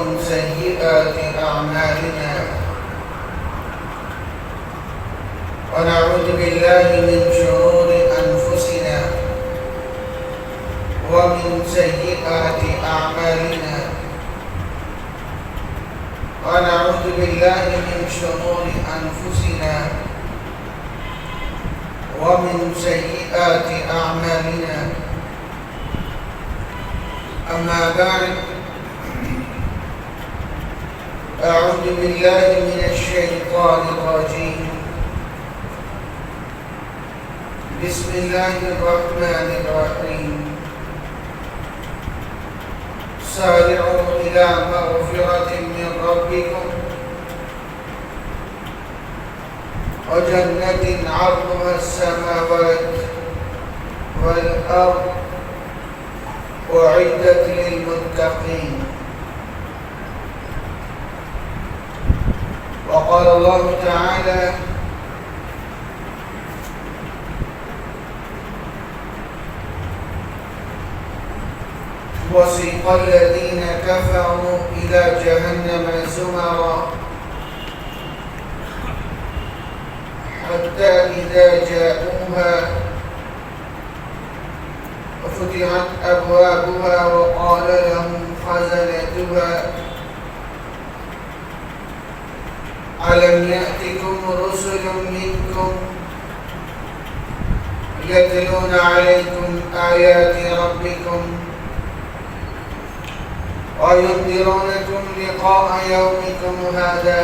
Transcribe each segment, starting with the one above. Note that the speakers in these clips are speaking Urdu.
ومن سيئات أعمالنا ونعوذ بالله من شرور أنفسنا ومن سيئات أعمالنا ونعوذ بالله من شرور أنفسنا ومن سيئات أعمالنا. أما بعد، أعوذ بالله من الشيطان الرجيم. بسم الله الرحمن الرحيم. سارعوا إلى مغفرة من ربكم وجنة عرضها السماوات والأرض أعدت للمتقين. وقال الله تعالى: وسيق الذين كفروا إلى جهنم زمرا حتى إذا جاءوها وفتحت أبوابها وقال لهم خزنتها ألم يأتكم رسل منكم يتلون عليكم آيات ربكم وينذرونكم لقاء يومكم هذا؟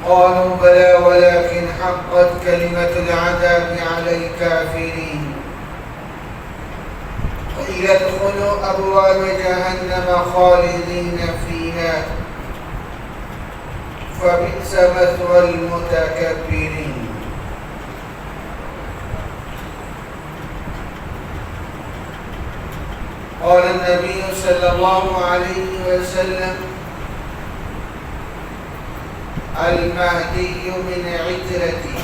قالوا بلى ولكن حقت كلمة العذاب على الكافرين. قيل ادخلوا أبواب جهنم خالدين فيها فبئس مثوى المتكبرين. قال النبي صلى الله عليه وسلم: المهدي من عترتي.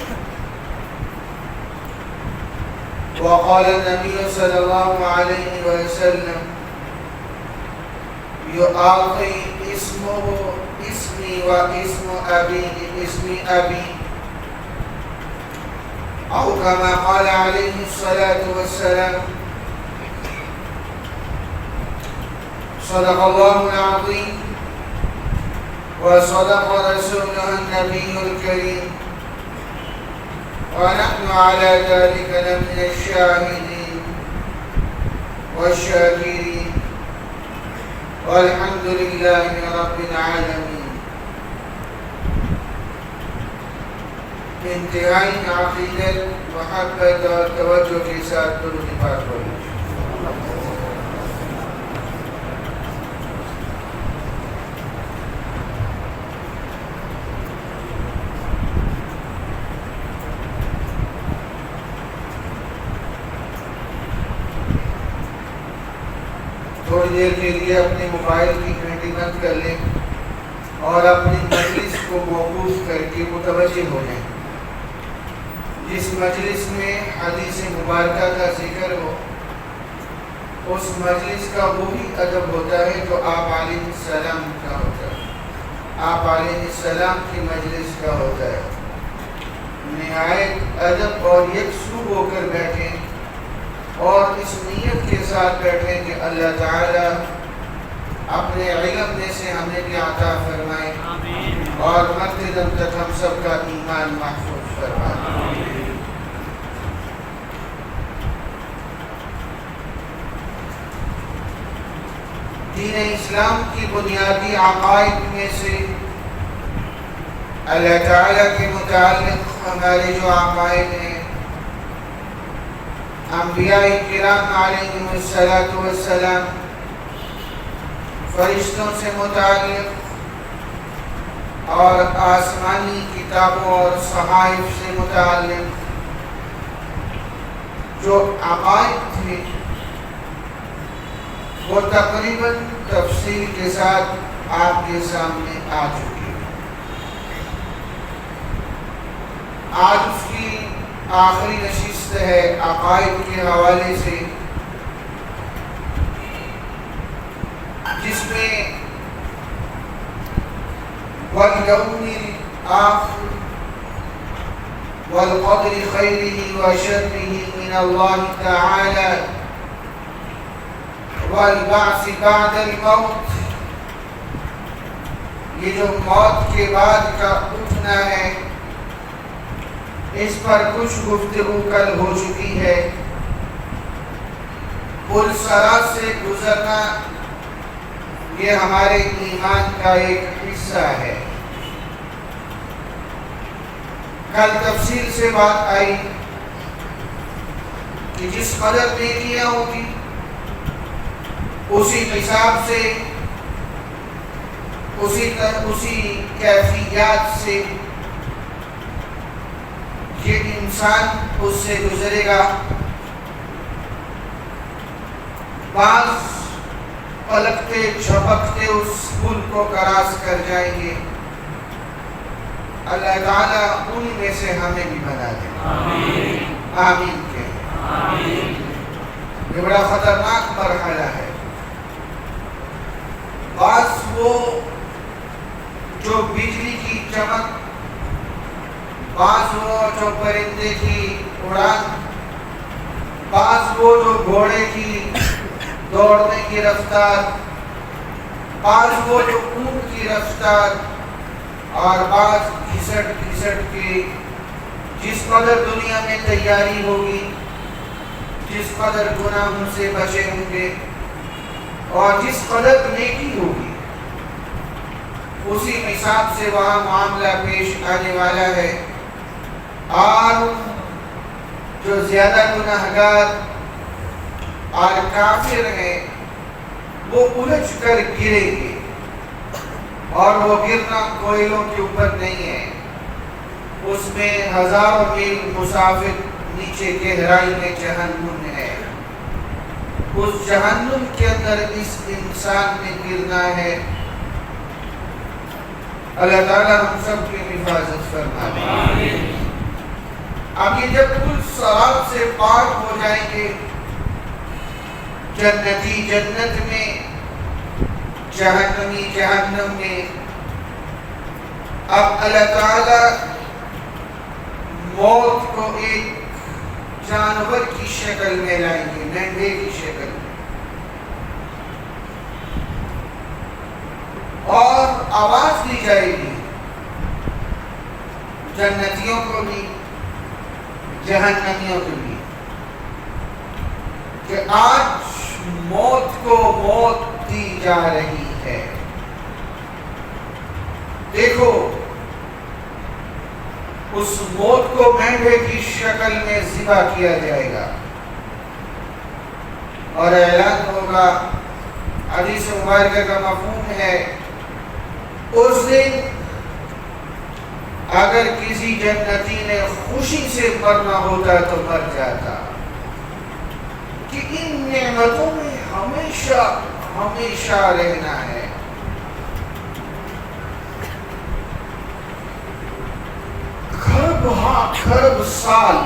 وقال النبي صلى الله عليه وسلم: يعطي اسمه اسمي واسم أبي اسم أبي، أو كما قال عليه الصلاة والسلام. صدق الله العظيم وصدق رسوله النبي الكريم، ونحن على ذلك لمن الشاهدين والشاكرين، والحمد لله رب العالمين. انتہائی عقیدت، محبت اور توجہ کے ساتھ درود پاک پڑھیں۔ تھوڑی دیر کے لیے اپنے موبائل کی گھنٹی بند کر لیں اور اپنی مجلس کو موقوف کر کے متوجہ ہو جائیں۔ جس مجلس میں حدیث مبارکہ کا ذکر ہو، اس مجلس کا وہی ادب ہوتا ہے جو آپ علیہ السلام کا ہوتا ہے، آپ علیہ السلام کی مجلس کا ہوتا ہے۔ نہایت ادب اور یکسو ہو کر بیٹھیں اور اس نیت کے ساتھ بیٹھیں کہ اللہ تعالی اپنے علم میں سے ہمیں بھی عطا فرمائے اور مرتے دم تک ہم سب کا ایمان محفوظ فرمائے۔ دین اسلام کی بنیادی عقائد میں سے اللہ تعالی کے متعلق ہمارے جو عقائد ہیں، انبیاء کرام علیہم السلام فرشتوں سے متعلق اور آسمانی کتابوں اور صحائف سے متعلق جو عقائد تھے، وہ تقریباً تفصیل کے ساتھ آپ کے سامنے آ چکی ہے۔ آج اس کی آخری نشست ہے عقائد کے حوالے سے، جس واليوم الآخر والقدر خيره وشره من الله تعالى والبعث بعد الموت. یہ جو موت کے بعد کا اٹھنا ہے اس پر کچھ گفتگو کل ہو چکی ہے. پل صراط سے گزرنا یہ ہمارے ایمان کا ایک حصہ ہے. کل تفصیل سے بات آئی کہ جس قدر نیکیاں ہوگی اسی حساب سے اسی کیفیات سے یہ انسان اس سے گزرے گا. بعض پلکتے جھپکتے اس پل کو کراس کر جائیں گے. اللہ تعالیٰ ان میں سے ہمیں بھی بنا دے. آمین آمین کہیں. یہ بڑا خطرناک مرحلہ ہے. بعض وہ جو بجلی کی چمک، بعض وہ جو پرندے کی اڑان، بعض وہ جو گھوڑے کی دوڑنے کی رفتار، بعض وہ جو اونٹ کی رفتار، اور بعض گھسٹ کے جس قدر دنیا میں تیاری ہوگی، جس قدر گناہوں سے بچے ہوں گے اور جس قدر نیکی ہوگی اسی حساب سے وہاں معاملہ پیش آنے والا ہے. اور جو زیادہ گناہگار اور کافر ہیں وہ الجھ کر گریں گے، اور وہ گرنا کوئلوں کے اوپر نہیں ہے. اس میں ہزاروں میل مسافر نیچے گہرائی میں جہنم ہے. اس جہنم کے اندر اس انسان نے گرنا ہے. اللہ تعالیٰ ہم سب کی حفاظت فرمائے. اب یہ جب پل صراط سے پار ہو جائیں گے، جنتی جنت میں، جہنمی جہنم میں، اب اللہ تعالیٰ موت کو ایک جانور کی شکل میں لائیں گے، مینڈے کی شکل میں، اور آواز دی جائے گی جنتیوں کو بھی جہنمیوں کو بھی کہ آج موت کو موت دی جا رہی ہے. دیکھو اس موت کو مینڈے کی شکل میں ذبح کیا جائے گا اور اعلان ہوگا. حدیث مبارکہ کا مفہوم ہے اس دن اگر کسی جنتی نے خوشی سے مرنا ہوتا تو مر جاتا کہ ان نعمتوں میں ہمیشہ ہمیشہ رہنا ہے. خرب سال،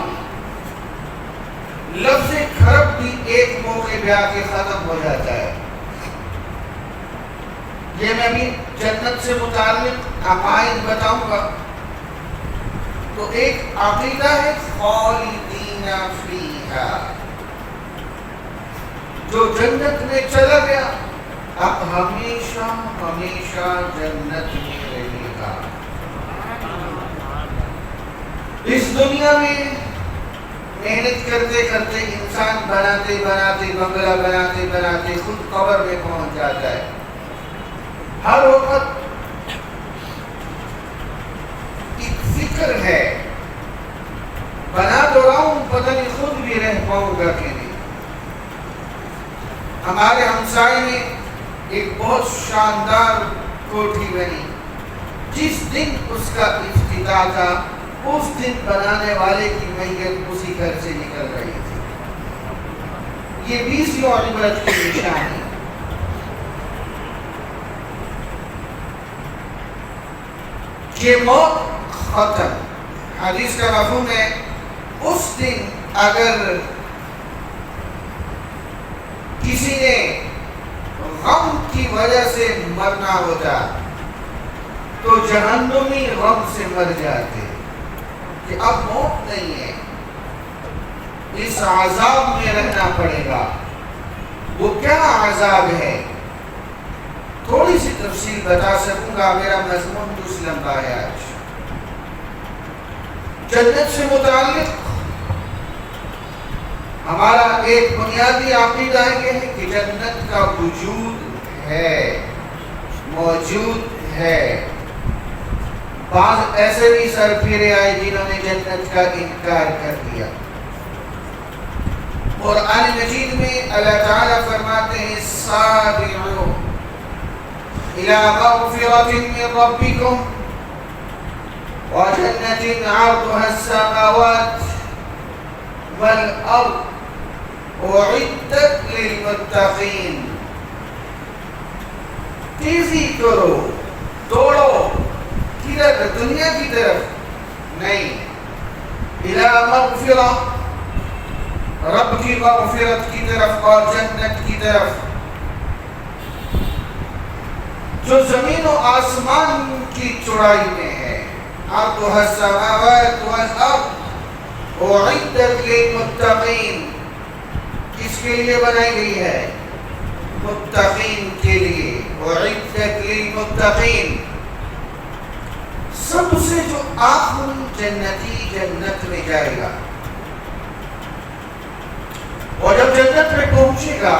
لفظ خرب بھی ایک موقع پہ آ کے ختم ہو جاتا ہے. یہ میں بھی جنت سے متعلق عقائد بتاؤں گا. تو ایک عقیدہ ہے خالدین فیہا، جو جنت میں چلا گیا اب ہمیشہ ہمیشہ جنت میں رہے گا. اس دنیا میں محنت کرتے کرتے انسان بناتے بناتے بنگلہ بناتے بناتے خود قبر میں پہنچ جاتا ہے. ہر وقت ایک فکر ہے، بنا تو رہا ہوں پتہ نہیں خود بھی رہ پاؤں گا کہ نہیں. ہمارے ہمسائے میں ایک بہت شاندار کوٹھی بنی. جس دن اس کا افتتاح تھا اس دن بنانے والے کی میت اسی گھر سے نکل رہی تھی. یہ 20 عبرت کی نشانی. یہ موت ختم. حدیث کا مفہوم ہے اس دن اگر کسی نے غم کی وجہ سے مرنا ہوتا تو جہنمی غم سے مر جاتے کہ اب موت نہیں ہے، اس عذاب میں رہنا پڑے گا۔ وہ کیا عذاب ہے؟ تھوڑی سی تفصیل بتا سکوں گا، میرا مضمون کچھ لمبا ہے آج۔ جنت سے متعلق ہمارا ایک بنیادی عقیدہ یہ ہے کہ جنت کا وجود ہے، موجود ہے۔ بعض ایسے بھی سر پھیرے آئے جنہوں نے جنت کا انکار کر دیا۔ قرآن مجید میں اللہ تعالیٰ فرماتے ہیں سابعوا الی مغفرۃ من ربکم وجنة عرضها السماوات والأرض أعدت للمتقين۔ تیزی کرو، دوڑو، کدھر؟ دنیا کی طرف نہیں، الی مغفرہ، رب کی مغفرت کی طرف اور جنت کی طرف جو زمین و آسمان کی چوڑائی میں ہے۔ عرضها السماوات والارض اعدت للمتقین، کس کے لیے بنائی گئی ہے؟ متقین کے لیے۔ اعدت للمتقین، سب سے جو آخری جنتی جنت میں جائے گا، اور جب جنت میں پہنچے گا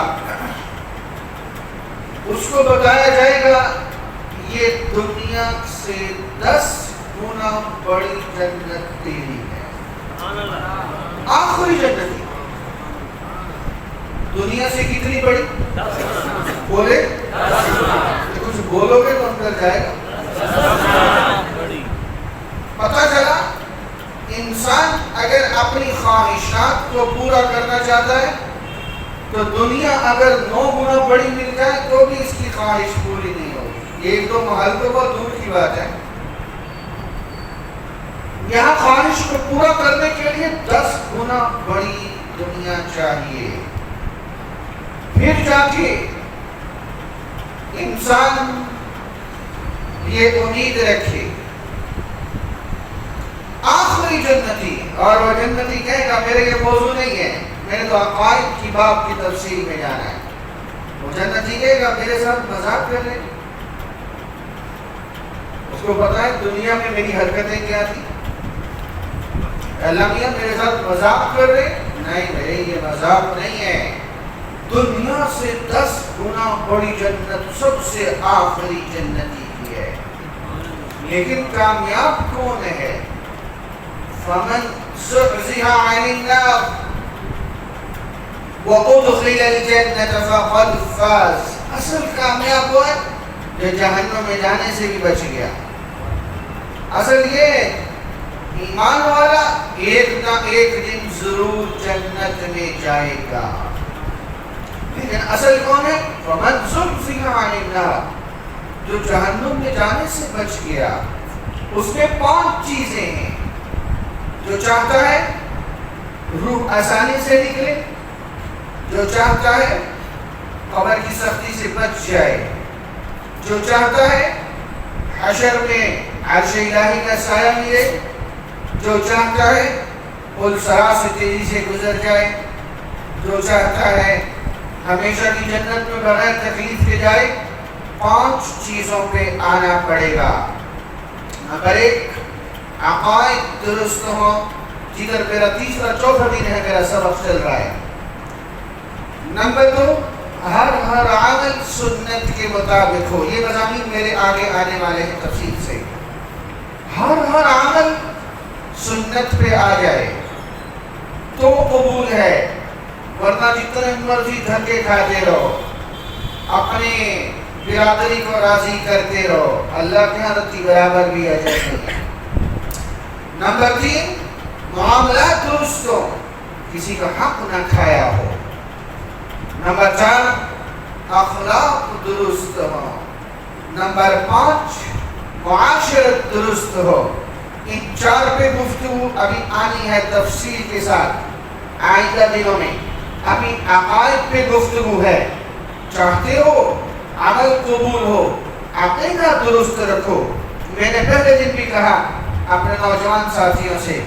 اس کو بتایا جائے گا یہ دنیا سے 10 گنا بڑی جنت تیری ہے۔ آخری جنت دنیا سے کتنی بڑی؟ بولے کچھ بولو گے تو اندر جائے گا۔ پتہ چلا انسان اگر اپنی خواہشات کو پورا کرنا چاہتا ہے تو دنیا اگر 9 گنا بڑی مل جائے تو بھی اس کی خواہش پوری نہیں ہوگی۔ ایک دو محل تو بہت دور کی بات ہے، یہاں خواہش کو پورا کرنے کے لیے 10 گنا بڑی دنیا چاہیے۔ پھر جا کے انسان یہ امید رکھے آخری جنتی، اور وہ جنتی کہے گا میرے یہ موضوع نہیں ہے، میں نے تو عقائد کی باب کی تفصیل میں جانا ہے۔ وہ جنتی کہے گا میرے ساتھ مذاق کر رہے، اس کو پتا ہے دنیا میں میری حرکتیں کیا تھی۔ اللہ میاں میرے ساتھ مذاق کر رہے؟ نہیں بھائی یہ مذاق نہیں ہے، دنیا سے 10 گنا بڑی جنت سب سے آخری جنتی کی ہے۔ لیکن کامیاب کون ہے؟ فمن زحزح عن النار وادخل الجنة فقد فاز۔ اصل کامیاب وہ ہے جو جہنم میں جانے سے بھی بچ گیا۔ اصل یہ ایمان والا ایک نہ ایک دن ضرور جنت میں جائے گا، لیکن اصل کون ہے؟ فمن زحزح عن النار، جو جہنم میں جانے سے بچ گیا۔ اس میں 5 چیزیں ہیں۔ جو چاہتا ہے روح آسانی سے نکلے، جو چاہتا ہے قبر کی سختی سے بچ جائے، جو چاہتا ہے حشر میں عرش الہی کا سایہ ملے، جو چاہتا ہے پل صراط سے تیزی سے گزر جائے، جو چاہتا ہے ہمیشہ کی جنت میں بغیر تکلیف کے جائے۔ 5 چیزوں پہ آنا پڑے گا۔ نمبر 1، عقائد درست ہو، جدھر میرا 3 4 دن ہے میرا سبق چل رہا ہے۔ نمبر 2، ہر عمل سنت کے مطابق ہو۔ یہ مضامین میرے آگے آنے والے ہیں تفصیل سے۔ ہر عمل سنت پہ آ جائے تو قبول ہے، ورنہ جتنے مرضی دھکے کھاتے رہو، اپنے برادری کو راضی کرتے رہو، اللہ کے ہاں رتی برابر بھی اجر نہیں ہے۔ نمبر 3، معاملات درست ہو، کسی کا حق نہ کھایا ہو۔ نمبر 4، اخلاق درست ہو۔ نمبر 5، معاشرت درست ہو۔ ان 4 پہ گفتگو ابھی آنی ہے تفصیل کے ساتھ آئندہ دنوں میں۔ ابھی عقائد پہ گفتگو ہے۔ چاہتے ہو عمل قبول ہو، عقیدہ درست رکھو، میں نے پہلے دن بھی کہا اپنے نوجوان ساتھیوں سے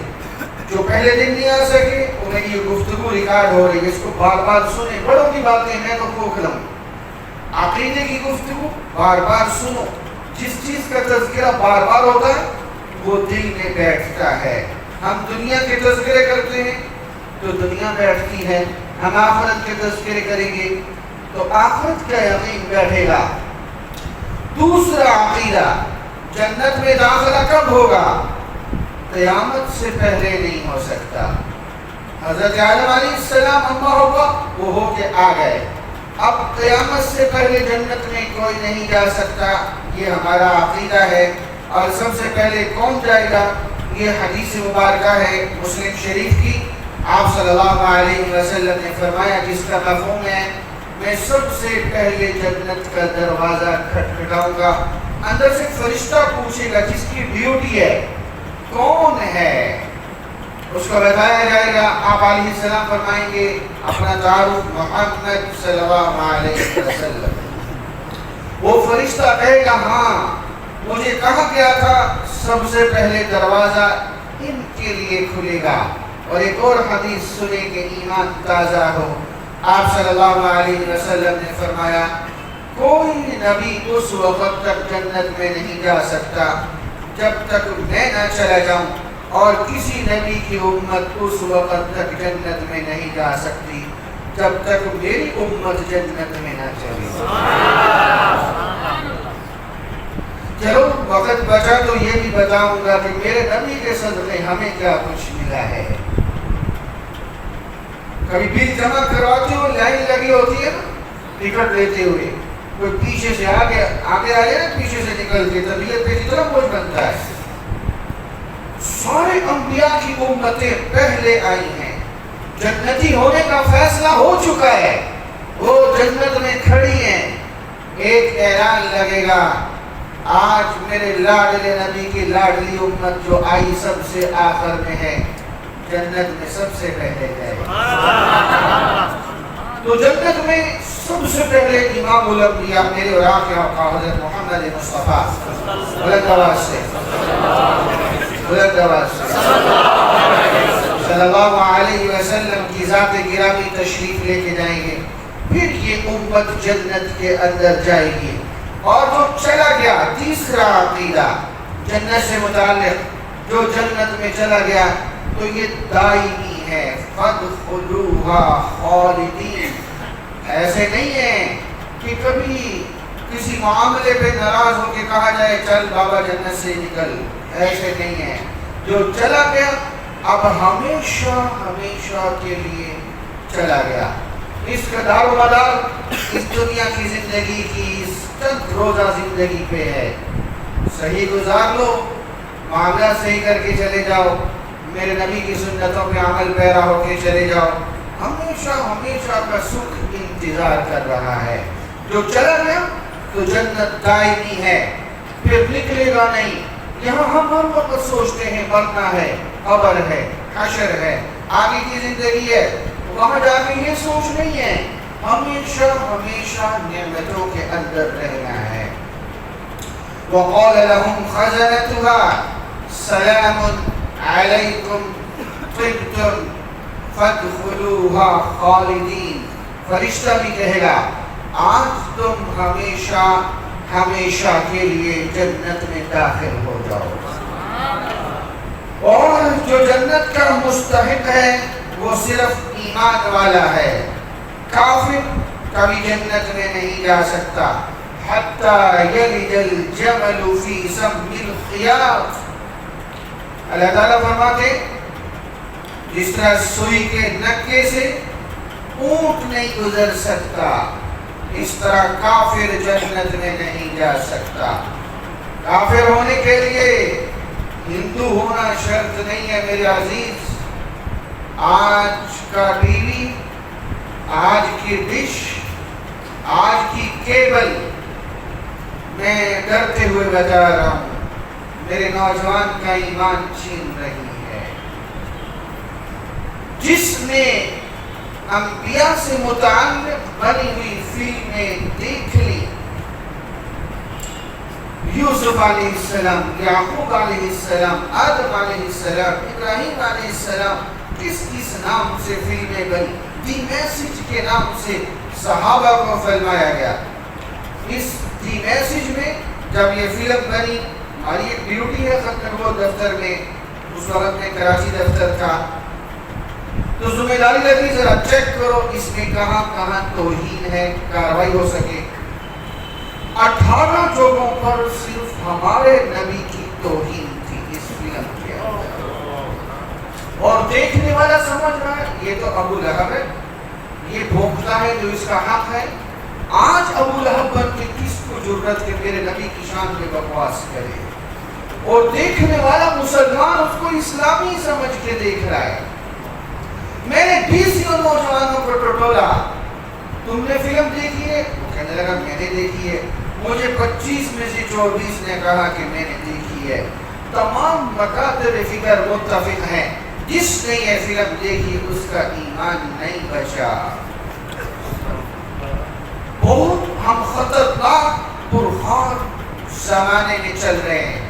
جو پہلے دن نہیں آ سکے وہ میری یہ گفتگو ریکارڈ ہو رہی ہے، اس کو بار بار سنیں، بڑوں کی باتیں میں تو پھونک لوں، عقیدے کی گفتگو بار بار سنو، جس چیز کا تذکرہ بار بار ہوتا ہے وہ دل میں بیٹھتا ہے۔ ہم دنیا کے تذکرے کرتے ہیں تو دنیا بیٹھتی ہے، ہم آخرت کے تذکرے کریں گے تو آخرت کا یقین بیٹھے گا۔ دوسرا عقیدہ، جنت میں داخلہ کب ہوگا؟ قیامت سے پہلے نہیں ہو سکتا۔ حضرت آدم علیہ السلام اما ہوا وہ ہو کے آ گئے، اب قیامت سے پہلے جنت میں کوئی نہیں جا سکتا، یہ ہمارا عقیدہ ہے۔ اور سب سے پہلے کون جائے گا؟ یہ حدیث مبارکہ ہے مسلم شریف کی، آپ صلی اللہ علیہ وسلم نے فرمایا جس کا مفہوم ہے میں سب سے پہلے جنت کا دروازہ کھٹکھٹاؤں گا، اندر سے فرشتہ پوچھے گا جس کی ڈیوٹی ہے کون ہے، اس کو بتایا جائے گا، آپ علیہ السلام فرمائیں گے اپنا تعارف محمد صلی اللہ علیہ وسلم، وہ فرشتہ کہے گا ہاں مجھے کہا گیا تھا سب سے پہلے دروازہ ان کے لیے کھلے گا۔ اور ایک اور حدیث سنے کہ ایمان تازہ ہو، آپ صلی اللہ علیہ وسلم نے فرمایا کوئی نبی اس وقت تک جنت میں نہیں جا سکتا جب تک میں نہ چلا جاؤں، اور کسی نبی کی امت اس وقت تک جنت میں نہیں جا سکتی جب تک میری امت جنت میں نہ چلے۔ چلو وقت بچا تو یہ بھی بتاؤں گا کہ میرے نبی کے صدقے ہمیں کیا کچھ ملا ہے۔ کبھی بل جمع کرواتے ہو لائن لگی ہوتی ہے نا ٹکٹ دیتے ہوئے، کوئی پیچھے سے آگے آئے نا پیچھے سے نکل کے طبیعت پہ کتنا بوجھ بنتا ہے۔ سارے انبیاء کی امتیں پہلے آئی ہیں، جنتی ہونے کا فیصلہ ہو چکا ہے، وہ جنت میں کھڑی ہیں، ایک اعلان لگے گا آج میرے لاڈلے نبی کی لاڈلی امت جو آئی سب سے آخر میں ہے جنت میں سب سے پہلے جائے۔ تو جنت میں سب سے پہلے امام الانبیاء میرے اور آپ کے آقا حضرت محمد مصطفیٰ بلند آواز سے صلی اللہ علیہ وسلم کی ذات گرامی تشریف لے کے جائیں گے، پھر یہ امت جنت کے اندر جائے گی۔ اور جو چلا گیا تیسرا عقیدہ جنت سے متعلق، جو جنت میں چلا گیا تو یہ دائمی ہے، فادخلوها خالدین، ایسے نہیں ہے کہ کبھی کسی معاملے پہ ناراض ہو کے کہا جائے چل بابا جنت سے نکل، ایسے نہیں ہے، جو چلا گیا اب ہمیشہ ہمیشہ کے لیے چلا گیا۔ اس کا دار و مدار اس دنیا کی زندگی کی چند روزہ زندگی پہ ہے، صحیح گزار لو، معاملہ صحیح کر کے چلے جاؤ، میرے نبی کی سنتوں پہ عمل پیرا ہو کے چلے جاؤ، ہمیشہ ہمیشہ کا سکھ انتظار کر رہا ہے۔ جو چلا گیا تو جنت دائمی ہے، پھر نکلے گا نہیں۔ یہاں ہم ہر وقت سوچتے ہیں مرنا ہے، قبر ہے، حشر ہے، آگے کی زندگی ہے، وہاں جا کے یہ سوچ نہیں ہے، ہمیشہ ہمیشہ نعمتوں کے اندر رہنا ہے۔ وَقَالَ لَهُمْ خَزَنَتُهَا سَلَامٌ عَلَيْكُمْ طِبْتُمْ فَادْخُلُوهَا خَالِدِينَ، فرشتہ بھی کہے گا آج تم ہمیشہ ہمیشہ کے لیے جنت میں داخل ہو جاؤ۔ اور جو جنت کا مستحق ہے وہ صرف ایمان والا ہے، کافر کبھی جنت میں نہیں جا سکتا۔ حَتَّى يَلِجَ الْجَمَلُ فِي سَمِّ الْخِيَاطِ، اللہ تعالیٰ فرماتے جس طرح سوئی کے نکے سے اونٹ نہیں گزر سکتا، اس طرح کافر جنت میں نہیں جا سکتا۔ کافر ہونے کے لیے ہندو ہونا شرط نہیں ہے میرے عزیز۔ آج کا ٹی وی، آج کی ڈش، آج کی کیبل، میں ڈرتے ہوئے بتا رہا ہوں میرے نوجوان کا ایمان چھین رہی ہے۔ جس نے انبیاء سے متعلق بنی ہوئی فلمیں دیکھ لی، یوں یوسف علیہ السلام، یعقوب علیہ السلام، آدم علیہ السلام، ابراہیم علیہ السلام کس کس نام سے فلمیں بنی، دی میسج کے نام سے صحابہ کو فلمایا گیا۔ اس دی میسج میں جب یہ فلم بنی، ہماری ایک ڈیوٹی ہے ختم وہ دفتر میں، اس وقت میں کراچی دفتر تھا، تو ذمہ داری لگی ذرا چیک کرو اس میں کہاں کہاں توہین ہے، کاروائی ہو سکے۔ 18 جگہوں پر صرف ہمارے نبی کی توہین تھی اس فلم کے اندر، اور دیکھنے والا سمجھ رہا ہے یہ تو ابو لہب ہے، یہ بھونکتا ہے جو اس کا حق ہے۔ آج ابو لہب بن کے کس کو جرأت کہ میرے نبی کی شان میں بکواس کرے، اور دیکھنے والا مسلمان اس کو اسلامی سمجھ کے دیکھ رہا ہے۔ میں نے 20 نوجوانوں کو ٹٹولا، تم نے فلم دیکھی ہے؟ وہ کہنے لگا میں نے دیکھی ہے۔ مجھے 25 میں سے 24 نے کہا کہ میں نے دیکھی ہے۔ تمام مکاتب فکر متفق ہیں، جس نے یہ فلم دیکھی اس کا ایمان نہیں بچا۔ بہت ہم خطرناک پرخار زمانے میں چل رہے ہیں۔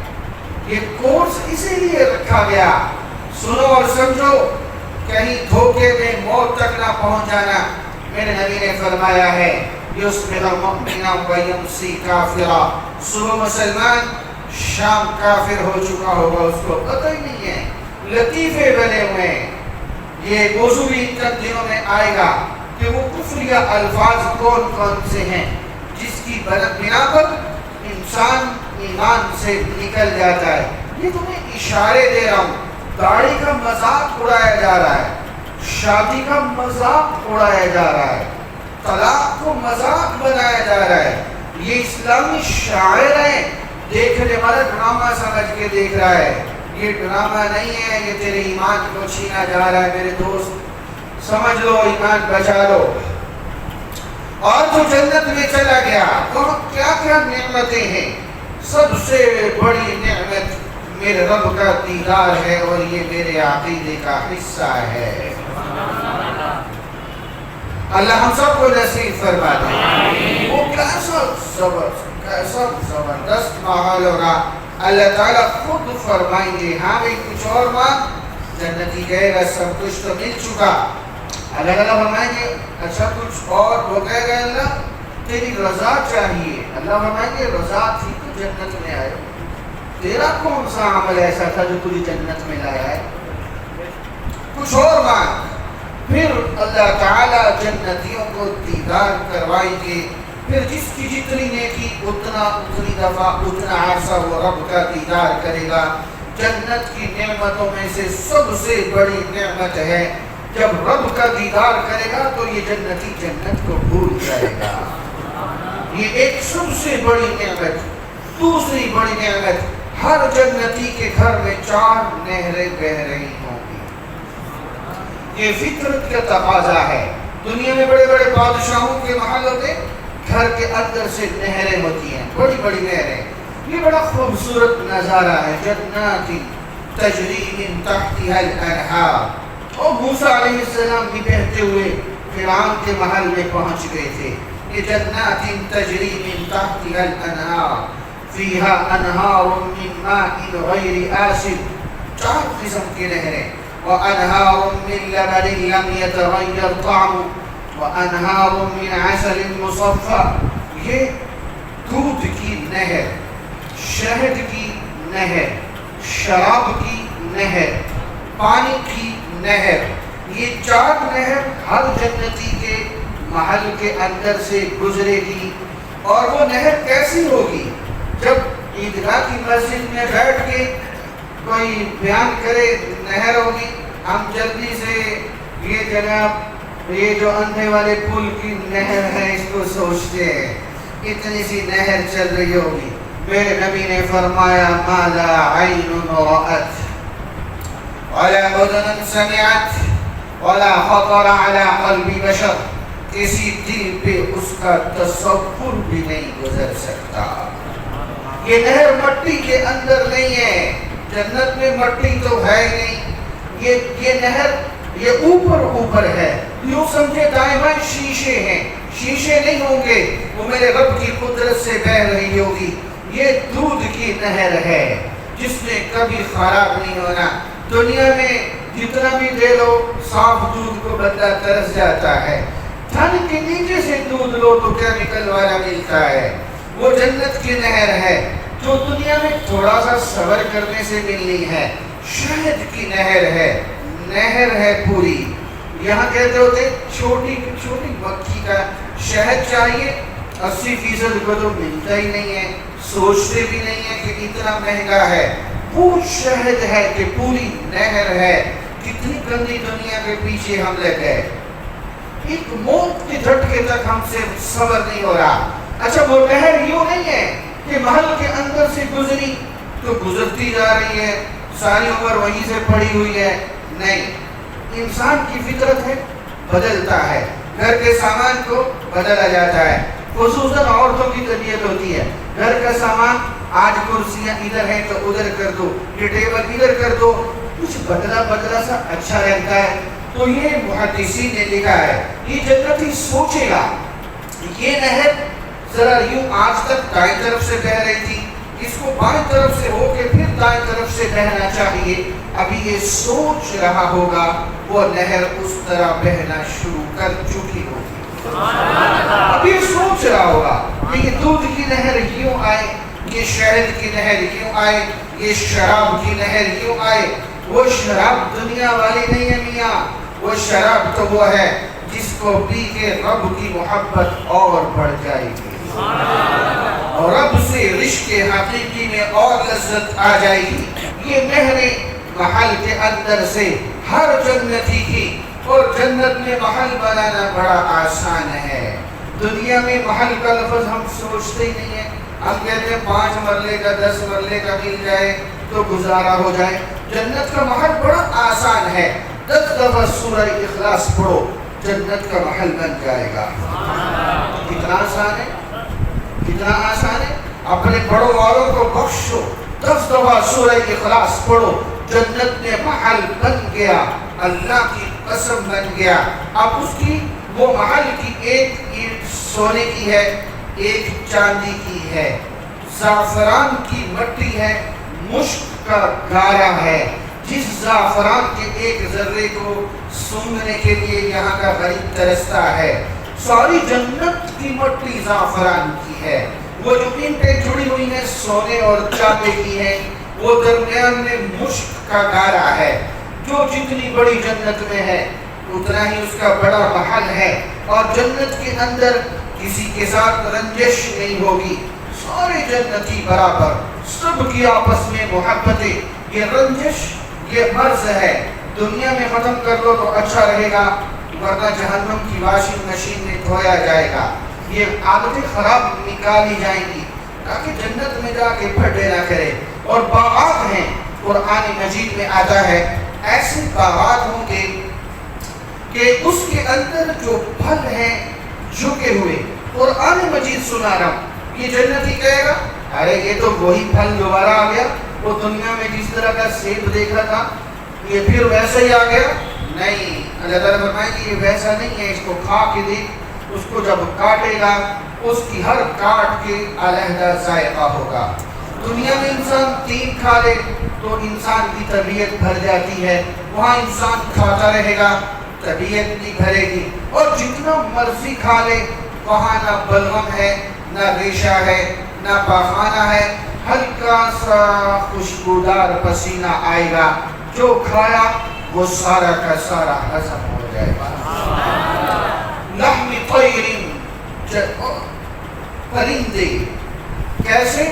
یہ کورس اسی لیے رکھا گیا، سنو اور سمجھو، کہیں دھوکے میں موت تک نہ پہنچ جانا۔ میرے نبی نے فرمایا ہے یصبح مؤمنا ویمسی کافرا، صبح مسلمان شام کافر ہو چکا ہوگا، اس کو پتہ ہی نہیں ہے۔ لطیفے بنے ہوئے ہیں، یہ موضوع بھی چند دنوں میں آئے گا کہ وہ کفریہ الفاظ کون کون سے ہیں جس کی بنا پر انسان ایمان سے نکل جاتا ہے۔ یہ تمہیں اشارے دے رہا ہوں، داڑھی کا مذاق اڑایا جا رہا ہے، شادی کا مذاق اڑایا جا رہا ہے، طلاق کو مذاق بنایا جا رہا ہے۔ یہ اسلامی شاعر ہیں، دیکھنے والا ڈرامہ سمجھ کے دیکھ رہا ہے، یہ ڈرامہ نہیں ہے، یہ تیرے ایمان کو چھینا جا رہا ہے۔ میرے دوست سمجھ لو، ایمان بچا لو۔ اور جو جنت میں چلا گیا وہاں کیا کیا نعمتیں ہیں؟ سب سے بڑی نعمت میرے رب کا دیدار ہے، اور یہ میرے عقیدے کا حصہ ہے۔ اللہ ہم سب کو نصیب فرما دے۔ وہ کیسا زبردست ماحول ہوگا، اللہ تعالیٰ خود فرمائیں گے ہاں بھائی کچھ اور مانگ، جنتی کہے گا سب کچھ تو مل چکا۔ اللہ تعالیٰ فرمائیں گے اچھا کچھ اور، وہ کہے گا اللہ تیری رضا چاہیے، اللہ فرمائیں گے رضا تھی تو جنت میں آئے، تیرا کون سا عمل ایسا تھا جو تجھے جنت میں لایا ہے، کچھ اور مانگ۔ پھر اللہ تعالیٰ جنتیوں کو دیدار کروائیں گے، پھر جس کی جتنی نیکی اتنی دفعہ اتنا عرصہ وہ رب کا دیدار کرے گا۔ جنت کی نعمتوں میں سے سب سے بڑی نعمت ہے جب رب کا دیدار کرے گا تو یہ جنتی جنت کو بھول جائے گا، یہ ایک سب سے بڑی نعمت۔ دوسری بڑی نعمت، ہر جنتی کے گھر میں 4 نہریں بہ رہی ہوں گی، یہ فطرت کا تقاضا ہے۔ دنیا میں بڑے بڑے بادشاہوں کے محل ہوتے، گھر کے اندر سے نہریں ہوتی ہیں، بڑی بڑی نہریں، یہ بڑا خوبصورت نظارہ ہے۔ جنات تجری من تحتها الانہار، اور موسیٰ علیہ السلام بھی بہتے ہوئے فرعون کے محل میں پہنچ گئے تھے۔ یہ جنات تجری من تحتها الانہار فیہا انہار من ماء غیر آسن، 4 قسم کی نہریں، وانہار من لبن لم یتغیر طعمه وانہار من عسل مصفى، یہ دودھ کی نہر، شہد کی نہر، شراب کی نہر، پانی کی نہر، یہ 4 نہر ہر جنتی کے محل کے اندر سے گزرے گی۔ اور وہ نہر کیسی ہوگی؟ جب عیدگاہ کی مسجد میں بیٹھ کے کوئی بیان کرے نہر ہوگی، ہم جلدی سے یہ جناب یہ جو اندھے والے پل کی نہر ہے اس کو سوچتے ہیں، اتنی سی نہر چل رہی ہوگی۔ میرے نبی نے فرمایا ما لا عین رأت ولا اذن سمعت ولا خطر على قلب بشر، کسی دل پہ اس کا تصور بھی نہیں گزر سکتا۔ یہ نہر مٹی کے اندر نہیں ہے، جنت میں مٹی تو ہے ہی نہیں، یہ نہر یہ اوپر ہے، یوں سمجھے دائما شیشے ہیں، شیشے نہیں ہوں گے، وہ میرے رب کی قدرت سے بہ رہی ہوگی۔ یہ دودھ کی نہر ہے جس میں کبھی خراب نہیں ہونا. دنیا میں جتنا بھی دے لو صاف دودھ کو بندہ ترس جاتا ہے. تھن کے نیچے سے دودھ لو تو کیمیکل والا ملتا ہے. وہ جنت کی نہر ہے جو دنیا میں تھوڑا سا صبر کرنے سے ملنی ہے. شہد کی نہر ہے پوری. یہاں کہتے ہوتے چھوٹی چھوٹی مکھی کا شہد چاہیے, 80% کو تو ملتا ہی نہیں ہے, سوچتے بھی نہیں ہے کہ اتنا مہنگا ہے. وہ شہد ہے کہ پوری نہر ہے. کتنی گندی دنیا کے پیچھے ہم لگ گئے, ایک موت کے جھٹکے تک ہم سے صبر نہیں ہو رہا. اچھا وہ نہر یوں نہیں ہے کہ محل کے اندر سے گزری تو گزرتی جا رہی ہے, ساری عمر وہیں سے پڑی ہوئی ہے. نہیں, انسان کی فطرت ہے, بدلتا ہے. گھر کے سامان کو بدلا جاتا ہے, خصوصاً عورتوں کی طبیعت ہوتی ہے. گھر کا سامان, آج کرسیاں ادھر ہیں تو ادھر کر دو, یہ ٹیبل ادھر کر دو, کچھ بدلا سا اچھا لگتا ہے. تو یہ محدثین نے لکھا ہے, یہ جنتی سوچے گا یہ نہر ذرا یوں آج تک دائیں طرف سے بہ رہی تھی, اس کو بائیں طرف سے ہو کے پھر دائیں طرف سے بہنا چاہیے. ابھی یہ سوچ رہا ہوگا وہ نہر اس طرح بہنا شروع کر چکی ہوگی. ابھی یہ سوچ رہا ہوگا کہ یہ دودھ کی نہر یوں آئے, یہ شہد کی نہر یوں آئے, یہ شراب کی نہر یوں آئے. وہ شراب دنیا والی نہیں ہے میاں, وہ شراب تو وہ ہے جس کو پی کے رب کی محبت اور بڑھ جائے گی, اور رب سے رشق حقیقی میں اور لذت آ جائے گی. یہ نہریں محل کے اندر سے ہر جنتی کی, اور جنت میں محل بنانا بڑا آسان ہے. دنیا میں محل کا لفظ ہم سوچتے ہی نہیں ہیں. ہم کہتے ہیں 5 مرلے کا 10 مرلے کا مل جائے تو گزارا ہو جائے. جنت کا محل بڑا آسان ہے. 10 دفعہ سورہ اخلاص پڑھو, جنت کا محل بن جائے گا. کتنا آسان ہے, کتنا آسان ہے. اپنے بڑوں والوں کو بخشو, 10 دفعہ سورہ اخلاص پڑھو, جنت میں محل بن گیا, اللہ کی قسم بن گیا. اب اس کی وہ محل کی ایک اینٹ سونے کی ہے, ایک چاندی کی ہے, زعفران کی مٹی ہے, مشک کا گارا ہے. جس زعفران کے ایک ذرے کو سونگھنے کے لیے یہاں کا غریب ترستا ہے. ساری جنت کی مٹی زعفران کی ہے. وہ جو اینٹیں جڑی ہوئی ہیں سونے اور چاندی کی ہیں, وہ درمیان میں مشک کا گارا ہے. جو جتنی بڑی جنت میں ہے اتنا ہی اس کا بڑا محل ہے. اور جنت کے اندر کسی کے ساتھ رنجش نہیں ہوگی, سارے جنتی برابر, سب کی آپس میں محبتیں. یہ رنجش یہ مرض ہے, دنیا میں ختم کر لو تو اچھا رہے گا, ورنہ جہنم کی واشنگ مشین میں دھویا جائے گا. یہ عادتیں خراب نکالی جائیں گی تاکہ جنت میں جا کے پھٹے نہ کرے. اور باغات ہیں, قرآن مجید میں آتا ہے ایسے باغات ہوں گے کہ اس کے اندر جو پھل ہیں جھکے ہوئے. قرآن مجید سنا رہا ہوں, یہ جنتی کہے گا ارے یہ تو وہی پھل دوبارہ آ گیا, وہ دنیا میں جس طرح کا سیب دیکھا تھا یہ پھر ویسا ہی آ گیا. نہیں, اللہ تعالیٰ فرمائے کہ یہ ویسا نہیں ہے, اس کو کھا کے دیکھ, اس کو جب کاٹے گا اس کی ہر کاٹ کے علیحدہ ذائقہ ہوگا. دنیا میں انسان 3 کھا لے تو انسان کی طبیعت بھر جاتی ہے, وہاں انسان کھاتا رہے گا طبیعت نہیں بھرے گی. اور جتنا مرضی کھا لے وہاں نہ بلغم ہے, نہ ریشہ ہے, نہ پاخانہ ہے, ہلکا سا خوشبودار پسینہ آئے گا. جو کھایا وہ سارا کا سارا ہضم ہو جائے گا. لحم طیر, پرندے. کیسے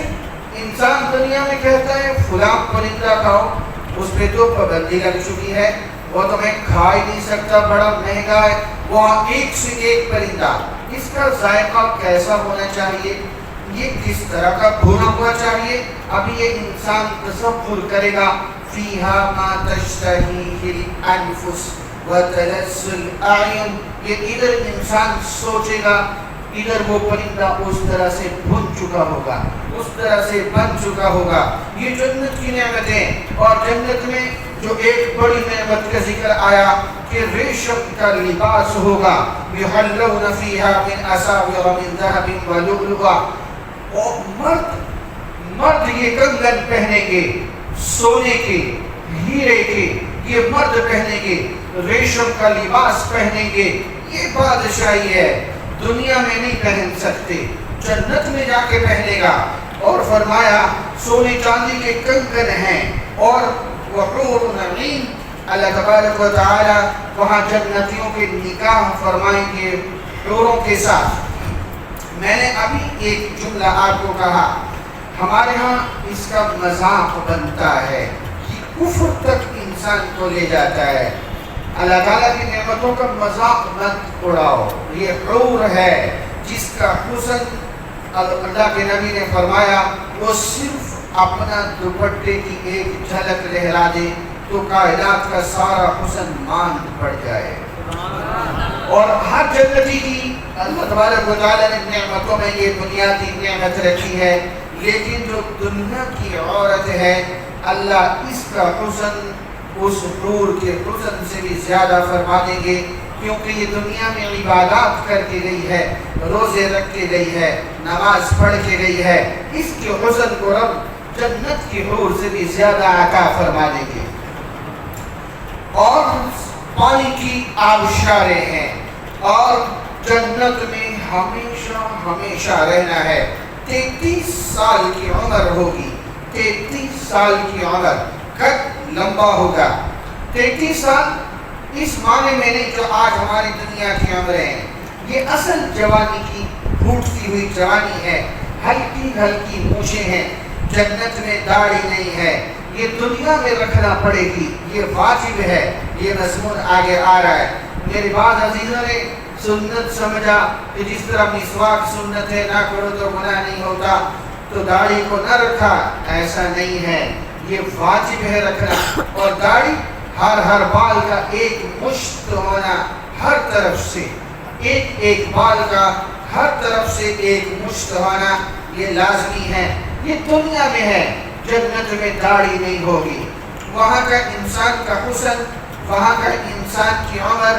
انسان دنیا میں کہتا ہے فلاں پرندہ کھاؤ, اس پہ تو پابندی لگ چکی ہے, وہ تو میں کھا ہی نہیں سکتا, بڑا مہنگا ہے. وہاں ایک سے ایک پرندہ, اس کا ذائقہ کیسا ہونا چاہیے, یہ کس طرح کا بھونا ہوا چاہیے. ابھی یہ انسان تصور کرے گا فیہا ما تشتہیہ الانفس وتلذ الاعین. یہ ادھر انسان سوچے گا, ادھر وہ پرندہ اس طرح سے بھن چکا ہوگا, اس طرح سے بن چکا ہوگا. یہ جنت کی نعمتیں. اور جنت میں جو ایک بڑی نعمت کا ذکر آیا کہ ریشم کا لباس ہوگا. یحلون فیہا من اساور من ذہب ولؤلؤا. اور مرد مرد یہ کنگن پہنیں گے سونے کے ہیرے کے، یہ مرد پہنیں گے ریشم کا لباس پہنیں گے، یہ بادشاہی ہے، دنیا میں نہیں پہن سکتے، جنت میں جا کے پہنے گا۔ اور فرمایا سونے چاندی کے کنگن ہیں اور وحور عین، اللہ تبارک و تعالی وہاں جنتیوں کے نکاح فرمائیں گے حوروں کے ساتھ۔ میں نے ابھی ایک جملہ آپ کو کہا، ہمارے ہاں اس کا مذاق بنتا ہے کہ کفر تک انسان کو لے جاتا ہے۔ اللہ تعالیٰ کی نعمتوں کا مذاق مت اڑاؤ، یہ حور ہے جس کا حسن اللہ کے نبی نے فرمایا وہ صرف اپنا دوپٹے کی ایک جھلک لہرا دے تو کائنات کا سارا حسن ماند پڑ جائے۔ اور ہر جنتی کی اللہ تبارک و تعالیٰ نے نعمتوں میں یہ بنیادی نعمت رکھی ہے، لیکن جو دنیا کی عورت ہے اللہ اس کا حسن اس حور کے حسن سے بھی زیادہ فرما دیں گے، کیونکہ یہ دنیا میں عبادات کر کے گئی ہے، روزے رکھ کے گئی ہے، نماز پڑھ کے گئی ہے، اس کے حسن کو رب جنت کی حور سے بھی زیادہ عطا فرما دیں گے۔ اور پانی کی آبشاریں ہیں اور جنت میں ہمیشہ ہمیشہ رہنا ہے۔ 33 سال کی عمر ہوگی، 33 سال کی عمر، قد لمبا ہوگا۔ 33 سال اس معنی میں نہیں جو آج ہماری دنیا کی عمریں ہیں، یہ اصل جوانی کی پھوٹتی ہوئی جوانی ہے، ہلکی ہلکی مونچھیں ہیں، جنت میں داڑھی نہیں ہے، یہ دنیا میں رکھنا پڑے گی، یہ واجب ہے، یہ مضمون آگے آ رہا ہے۔ میرے بعض عزیزوں نے سنت سمجھا کہ جس طرح مسواک سنت ہے نہ کرو تو گناہ نہیں ہوتا تو داڑھی کو نہ رکھا، ایسا نہیں ہے، یہ واجب ہے رکھنا۔ اور داڑھی ہر بال کا ایک مشت ہونا، ہر طرف سے ایک بال کا ہر طرف سے ایک مشت ہونا یہ لازمی ہے، یہ دنیا میں ہے، جنت میں داڑھی نہیں ہوگی۔ وہاں کا انسان کا حسن، وہاں کا انسان کی عمر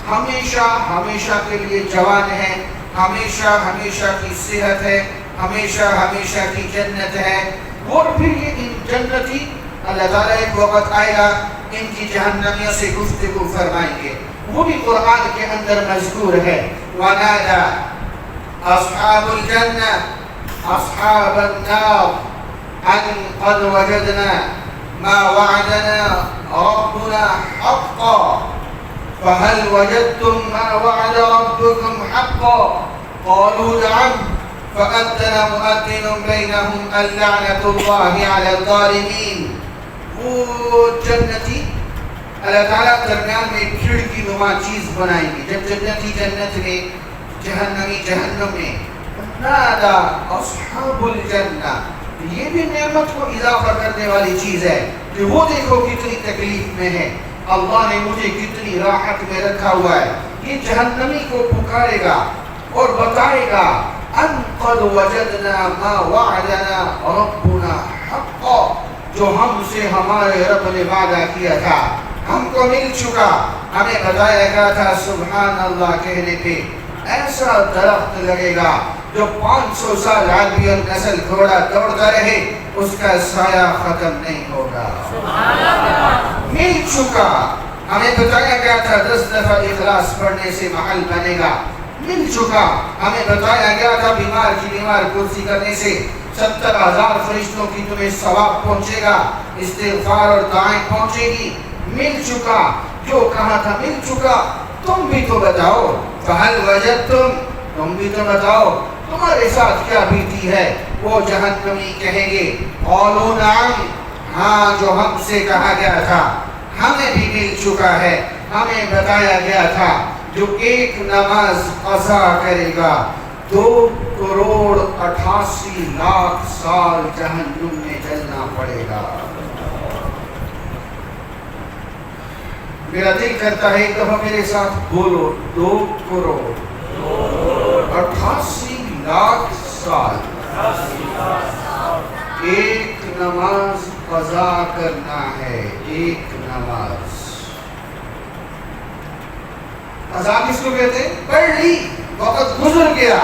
ہمیشہ ہمیشہ کے لیے جوان ہے، ہمیشہ ہمیشہ کی صحت ہے، ہمیشہ ہمیشہ کی جنت ہے۔ اور پھر یہ جنتی اللہ تعالیٰ ایک وقت آئے گا ان کی جہنمیوں سے گفتگو فرمائیں گے، وہ بھی قرآن کے اندر مذکور ہے۔ وَنَادَى أَصْحَابُ الْجَنَّةِ أَصْحَابَ النَّارِ أَنْ قَدْ وَجَدْنَا مَا وَعَدَنَا رَبُّنَا حَقًّا فَهَلْ وَجَدْتُمْ مَا وَعَدَ رَبُّكُمْ حَقًّا قَالُوا نَعَمْ فَأَذَّنَ مُؤَذِّنٌ بَيْنَهُمْ اللَّعْنَةُ اللَّهِ عَلَى الظَّالِمِينَ۔ وہ جنتی اللہ تعالیٰ درمیان میں کھڑکی نما چیز بنائیں گے، جب جنتی جنت میں، جہنمی جہنم میں۔ نادا اصحاب الجنہ، یہ بھی نعمت کو اضافہ کرنے والی چیز ہے کہ وہ دیکھو کتنی تکلیف میں ہے، اللہ نے مجھے کتنی راحت میں رکھا ہوا ہے۔ یہ جہنمی کو پکارے گا اور بتائے گا ان قد وجدنا ما وعدنا ربنا حقا، جو ہم سے ہمارے رب نے وعدہ کیا تھا ہم کو مل چکا، ہمیں بتایا گیا تھا۔ سبحان اللہ کہنے پہ ایسا درخت لگے گا جو 500 سال عربی اور نسل گھوڑا دوڑتا رہے، اس کا سایہ ختم نہیں ہوگا۔ مل چکا، ہمیں بتایا گیا تھا 10 دفعہ اخلاص پڑھنے سے محل بنے گا، مل چکا۔ ہمیں بتایا گیا تھا بیمار کی بیمار کرسی کرنے سے 70,000 فرشتوں کی تمہیں ثواب پہنچے گا، استغفار اور دعائیں پہنچے گی، مل چکا۔ جو کہا تھا مل چکا، تم بھی تو بتاؤ، فَهَلْ وَجَدْتُمْ، تم بھی تو بتاؤ تمہارے ساتھ کیا بیتی ہے۔ وہ جہنمی کہیں گے قَالُوا نَعَمْ، ہاں جو ہم سے کہا گیا تھا ہمیں بھی مل چکا ہے، ہمیں بتایا گیا تھا جو ایک نماز قضا کرے گا 2,88,00,000 سال جہنم میں جلنا پڑے گا۔ میرا دل کرتا ہے ایک دفعہ میرے ساتھ بولو 2,88,00,000 سال ایک نماز قضا کرنا ہے، ایک نماز۔ قضا کس کو کہتے ہیں؟ پڑھ لی، وقت گزر گیا،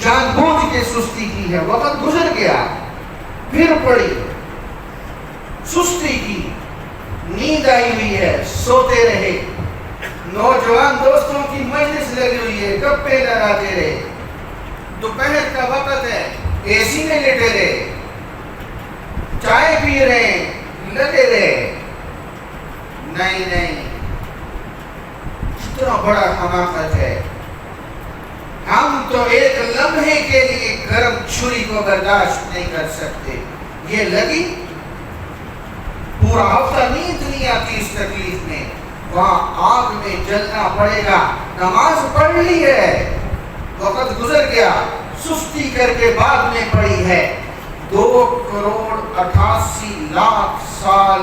جان بوجھ کے سستی کی ہے، وقت گزر گیا، پھر پڑی، سستی کی، نیند آئی ہوئی ہے، سوتے رہے، نوجوان دوستوں کی مجلس لگی ہوئی ہے، گپے لڑاتے رہے، دوپہر کا وقت ہے، اے سی میں لیٹے رہے، چائے پی رہے، لگے رہے۔ نہیں، کتنا بڑا حماقت ہے۔ ہم تو ایک لمحے کے لیے گرم چھری کو برداشت نہیں کر سکتے، یہ لگی پورا ہفتہ نیند نہیں آتی اس تکلیف میں، وہاں آگ میں جلنا پڑے گا۔ نماز پڑھ لی ہے، وقت گزر گیا، سستی کر کے بعد میں پڑھی ہے، 2,88,00,000 سال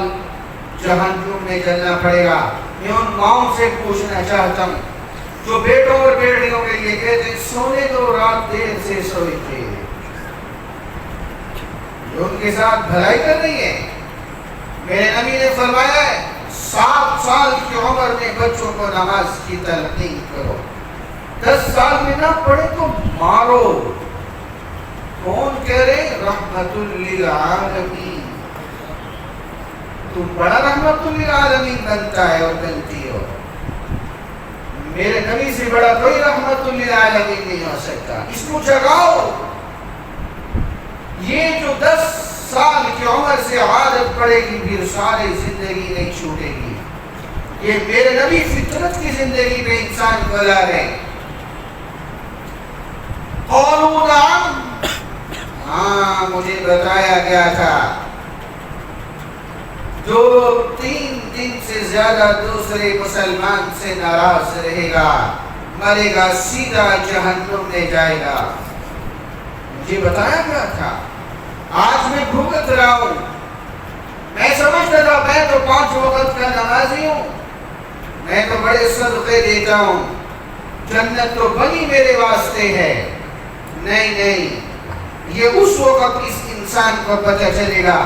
جہنم میں جلنا پڑے گا۔ میں ان ماؤں سے پوچھنا چاہتا ہوں جو بیٹوں اور بیٹیوں کے لیے کہتے ہیں سونے تو رات دیر سے سوئی تھے، جو ان کے ساتھ بھلائی کر رہی ہے۔ میرے نبی نے فرمایا ہے 7 سال کی عمر میں بچوں کو نماز کی تلقین کرو، 10 سال میں نہ پڑھے تو مارو۔ کون کہہ رہے؟ رحمت للعالمین۔ تم بڑا رحمت للعالمین بنتا ہے اور بنتی ہو، میرے نبی سے بڑا کوئی رحمت للعالمین نہیں ہو سکتا۔ اس کو جگاؤ، یہ جو 10 سال کی عمر سے عادت پڑے گی پھر ساری زندگی نہیں چھوٹے گی۔ یہ میرے نبی فطرت کی زندگی پہ انسان کو لا رہے ہیں۔ قالوا نعم، ہاں مجھے بتایا گیا تھا جو 3 دن سے زیادہ دوسرے مسلمان سے ناراض رہے گا مرے گا، سیدھا جہنم میں جائے گا۔ مجھے بتایا گیا تھا، آج میں بھگت رہا ہوں۔ میں سمجھتا تھا میں تو 5 وقت کا نمازی ہوں، میں تو بڑے صدقے دیتا ہوں، جنت تو بنی میرے واسطے ہے۔ نہیں، یہ اس وقت اس انسان کو پتہ چلے گا۔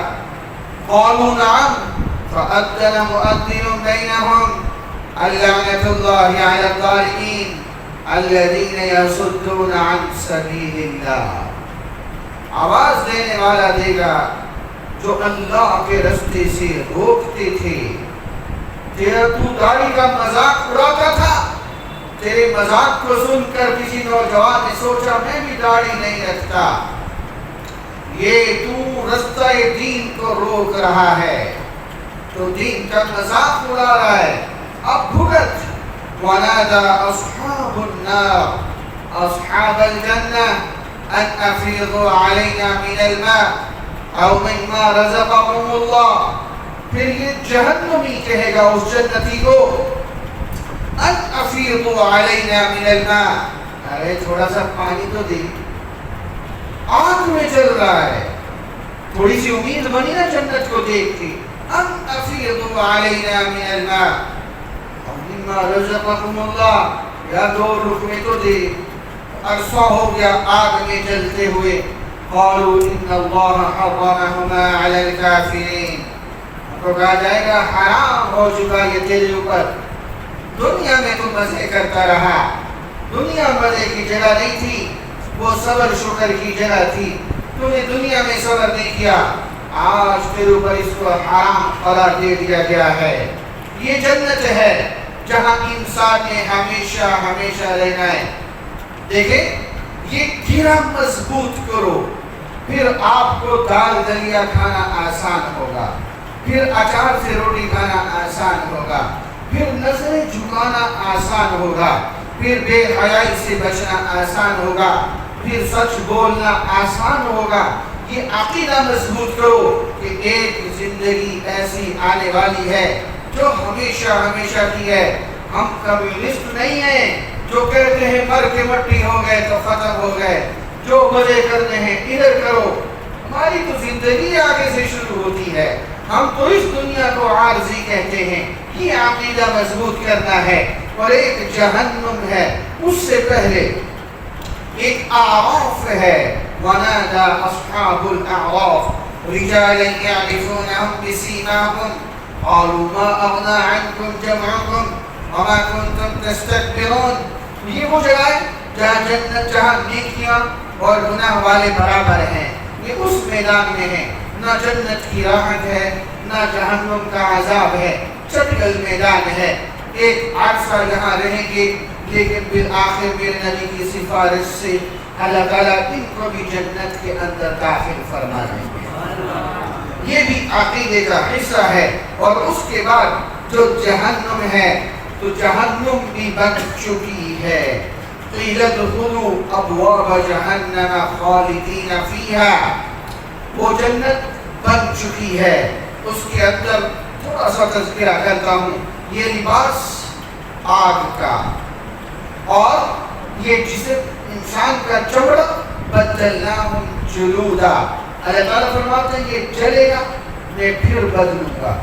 قالوا نعم فأذن مؤذن بينهم اللعنة الله على الظالمين الذين يصدون عن سبيل الله۔ آواز دینے والا دے گا جو اللہ کے رستے سے روکتے تھے۔ تیرا تو داڑھی کا مذاق اڑاتا تھا، تیرے مذاق کو سن کر کسی نوجوان نے سوچا میں بھی داڑھی نہیں رکھتا، یہ تو رستہ دین کو روک رہا ہے، تو دین کا مذاق اڑا رہا ہے۔ اب بھگت۔ وَنَادَى أَصْحَابُ النَّارِ أَصْحَابَ الْجَنَّةِ أَنْ أَفِيضُوا عَلَيْنَا مِنَ الْمَاءِ أَوْ مِمَّا رَزَقَكُمُ اللَّهُ۔ پھر یہ جہنمی کہے گا اس جنتی کو أَنْ أَفِيضُوا عَلَيْنَا مِنَ الْمَاءِ، ارے تھوڑا سا پانی تو دے، آگ میں چل رہا ہے، تھوڑی سی امید بنی نا جنت کو دیکھ کے۔ ان افیضوا علینا من الماء او مما رزقکم اللہ، یا 2 لقمے تو دے۔ عرصہ ہو گیا آگ میں جلتے ہوئے۔ قالوا ان اللہ حرمہما علی الکافرین، تو کہا جائے گا حرام ہو چکا یہ تیرے اوپر، دنیا میں تو مزے کرتا رہا، دنیا مزے کی جگہ نہیں تھی، وہ صبر شکر کی جگہ تھی، تو نے دنیا میں صبر نہیں کیا، آج تیرے اوپر اس کو حرام قرار دے دیا گیا ہے۔ یہ جنت ہے جہاں انسان نے ہمیشہ رہنا ہے۔ دیکھیں یہ گھیرا مضبوط کرو، پھر آپ کو دال دلیا کھانا آسان ہوگا، پھر اچار سے روٹی کھانا آسان ہوگا، پھر نظریں جھکانا آسان ہوگا، پھر بے حیائی سے بچنا آسان ہوگا، پھر سچ بولنا آسان ہوگا۔ یہ عقیدہ مضبوط کرو کہ ایک زندگی ایسی آنے والی ہے جو ہمیشہ کی ہے۔ ہم کمیونسٹ نہیں ہیں جو کہتے ہیں مر کے مٹی ہو گئے تو ختم ہو گئے، جو مزے کرنے ہیں ادھر کرو۔ ہماری تو زندگی آگے سے شروع ہوتی ہے، ہم تو اس دنیا کو عارضی کہتے ہیں۔ یہ عقیدہ مضبوط کرنا ہے۔ اور ایک جہنم ہے، اس سے پہلے ایک اعراف ہے۔ وَنَادَى أَصْحَابُ الْأَعْرَافِ رِجَالًا يَعْرِفُونَهُمْ بِسِيمَاهُمْ قَالُوا مَا أَغْنَىٰ عَنْكُمْ جَمْعُكُمْ وَمَا كُنْتُمْ تَسْتَكْبِرُونَ۔ یہ وہ جگہ ہے جہاں جنت، جہاں نیکیاں اور گناہ والے برابر ہیں۔ یہ اس میدان میں ہیں، نہ جنت کی راحت ہے نہ جہنم کا عذاب ہے، چٹگل میدان ہے، ایک عرصہ یہاں رہیں گے لیکن بالآخر میرے نبی کی سفارش سے اللہ تعالیٰ ان کو بھی جنت کے اندر داخل فرما دیں گے۔ یہ بھی عقیدے کا حصہ ہے۔ اور اس کے بعد جو جہنم ہے تو جہنم بھی بن چکی ہے، قیل ادخلوا ابواب جہنم خالدین فیہا، وہ جنت بن چکی ہے۔ اس کے اندر تھوڑا سا تذکرہ کرتا ہوں، یہ لباس آگ کا اور یہ جسم انسان کا چمڑا بدلناہم جلودا، اللہ تعالیٰ فرماتے ہیں یہ جلے گا میں پھر بدلوں گا۔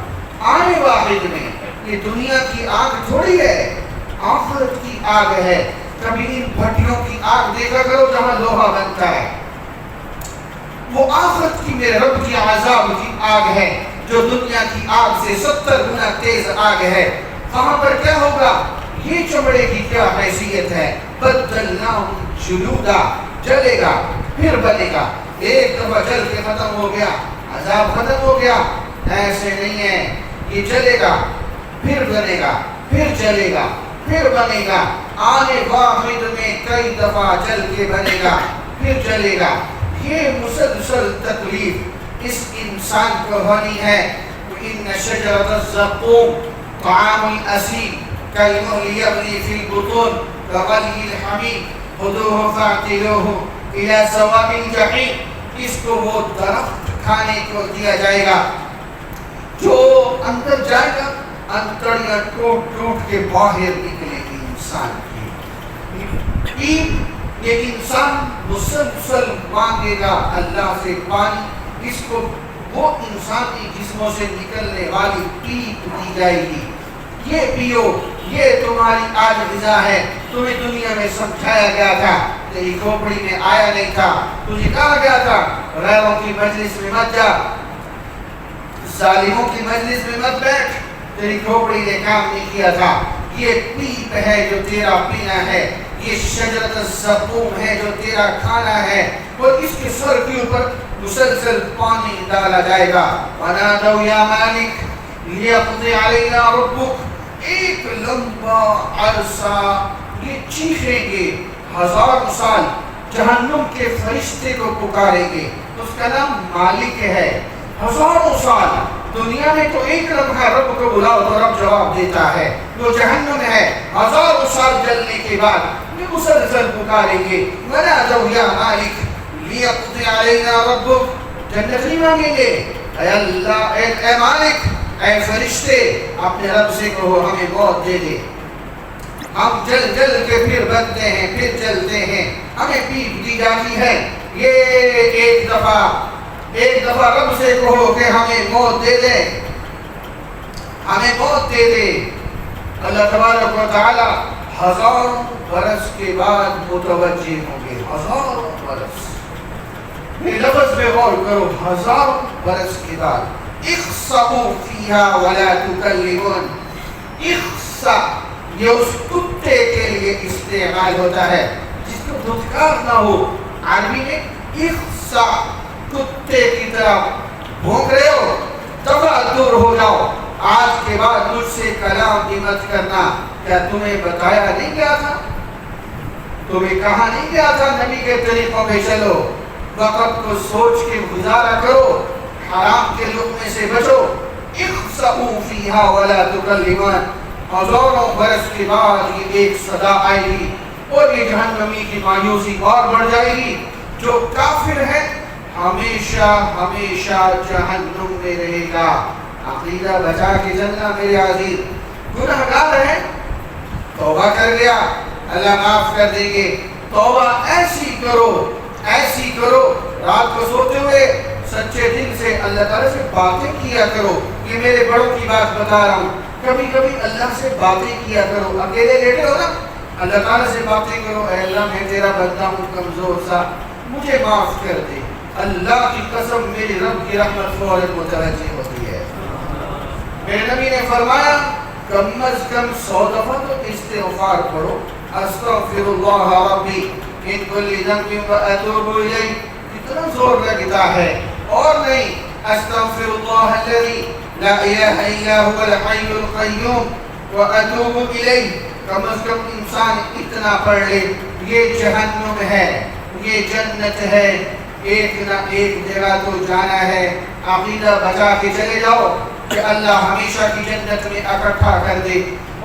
آنے واحد میں یہ دنیا کی آگ تھوڑی ہے، آخرت کی آگ ہے۔ کبھی ان بھٹیوں کی آگ دیکھا کرو جہاں لوہا بنتا ہے، وہ آخرت کی میرے رب کی عذاب کی آگ ہے جو دنیا کی آگ سے 70 گنا تیز آگ ہے۔ وہاں پر کیا ہوگا؟ یہ چمڑے کی کیا حیثیت ہے؟ بدلناہم جلودا، جلے گا پھر بنے گا۔ ایک دفعہ جل کے ختم ہو گیا، عذاب ختم ہو گیا، ایسے نہیں ہے، یہ جلے گا پھر بنے گا، پھر جلے گا پھر بنے گا، آنے واحد میں کئی دفعہ جل کے بنے گا پھر جلے گا۔ یہ مسلسل تکلیف اس انسان کو ہونی ہے۔ ان شجرۃ الزقوم طعام الاسیم کالمہل یغلی فی البطون کغلی الحمیم خذوہ فاعتلوہ الی سواء الجحیم، اس کو وہ درخت کھانے کو دیا جائے گا جو اندر جائے گا، انتڑیاں ٹوٹ ٹوٹ کے باہر نکلے گی انسان کی۔ یہ انسان مسلسل مانگے گا اللہ سے پانی، اس کو وہ انسانی جسموں سے نکلنے والی پیپ دی جائے گی، یہ پیو، یہ تمہاری آج غذا ہے۔ تمہیں دنیا میں سمجھایا گیا تھا، تیری کھوپڑی میں آیا نہیں تھا، تجھے کہا گیا تھا غیروں کی مجلس میں مت جا، ظالموں کی مجلس میں مت بیٹھ، تیری کھوپڑی نے کام نہیں کیا تھا۔ یہ پیپ ہے جو تیرا پینا ہے، یہ شجرۃ الزقوم ہے جو تیرا کھانا ہے، اور اس کے سر کے اوپر مسلسل پانی ڈالا جائے گا۔ وَنَادَوْا يَا مَالِكْ لِيَقْضِ عَلَيْنَا رَبُّكَ، ایک لمبا عرصہ یہ چیخیں گے، 1000 سال جہنم کے فرشتے کو پکاریں گے، اس کا نام مالک ہے۔ 1000 سال دنیا میں تو ایک لمحہ رب کو بلاؤ تو رب جواب دیتا ہے، وہ جہنم ہے 1000 سال جلنے کے بعد یہ مسلسل پکاریں گے، وَنَادَوْا يَا مَالِكْ لِيَقْضِ عَلَيْنَا رَبُّكَ، جنت نہیں مانگیں گے، اے اللہ اے مالک، اے فرشتے اپنے رب سے کہو ہمیں موت دے دے، ہم جل جل کے پھر بنتے ہیں پھر چلتے ہیں، ہمیں پیپ دی جاتی ہے۔ یہ ایک دفعہ رب سے کہو کہ ہمیں موت دے دے، ہمیں موت دے دے۔ اللہ تبارک و تعالی 1000 برس کے بعد متوجہ ہوں گے، 1000 برس، یہ لفظ پہ غور کرو، 1000 برس کے بعد۔ اخسئوا فیہا ولا تکلمون، اخسأ یہ اس کتے کے لیے استعمال ہوتا ہے جس کو دھتکار نہ ہو، عربی میں اخسأ، کتے کی طرح بھونک رہے ہو، دفعہ دور ہو جاؤ، آج کے بعد مجھ سے کلام بھی مت کرنا۔ کیا تمہیں بتایا نہیں گیا تھا؟ تمہیں کہا نہیں گیا تھا نبی کے طریقوں پہ چلو، وقت کو سوچ کے گزارا کرو، حرام کے لقمے سے بچو۔ اخسئوا فیہا ولا تکلمون، 1000 برس کے بعد یہ ایک صدا آئے گی اور یہ جہنمی کی مایوسی اور بڑھ جائے گی۔ جو کافر ہے ہمیشہ ہمیشہ جہنم میں رہے گا۔ عقیدہ بچا کے چلنا میرے عزیز، گناہگار ہے توبہ کر گیا اللہ معاف کر دیں گے۔ توبہ ایسی کرو رات کو سوتے ہوئے سچے دل سے اللہ تعالیٰ سے باتیں کیا کرو۔ یہ میرے بڑوں کی بات بتا رہا ہوں، کبھی کبھی اللہ سے باتیں کیا کرو، اکیلے لیٹے ہو نا، اللہ تعالیٰ سے باتیں کرو، اے اللہ میں تیرا بندہ ہوں کمزور سا، مجھے معاف کر دے۔ اللہ کی قسم میری رب کی رحمت فوراً متوجہ ہوتی ہے۔ میرے نبی نے فرمایا کم از کم 100 دفعہ تو استغفار پڑھو، استغفر اللہ ربی من کل ذنب واتوب الیہ۔ کتنا زور لگتا ہے اور نہیں استغفر اللہ الذی لا الہ الا هو الحی القیوم واتوب الیہ، کم از کم انسان اتنا پڑھ لے یہ جہنم ہے یہ جنت ہے، ایک نہ ایک جگہ تو جانا ہے۔ عقیدہ بچا کے چلے جاؤ کہ اللہ ہمیشہ کی جنت میں اکٹھا کر دے،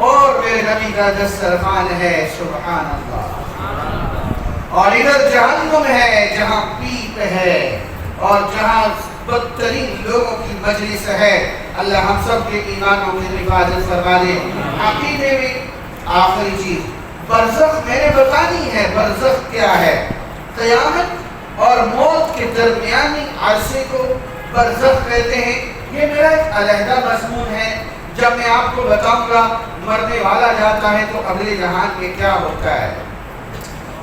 اور میرے نبی کا دسترخوان ہے، سبحان اللہ۔ اور ادھر جہنم ہے جہاں پیپ ہے اور جہاں بدترین لوگوں کی مجلس ہے۔ اللہ ہم سب کے ایمانوں کی حفاظت فرما دے۔ عقیدے میں آخری چیز برزخ میں نے بتانی ہے۔ برزخ کیا ہے؟ قیامت اور موت کے درمیانی عرصے کو برزخ کہتے ہیں۔ یہ میرا ایک علیحدہ مضمون ہے۔ جب میں آپ کو بتاؤں گا مرنے والا جاتا ہے تو اگلے جہان میں کیا ہوتا ہے،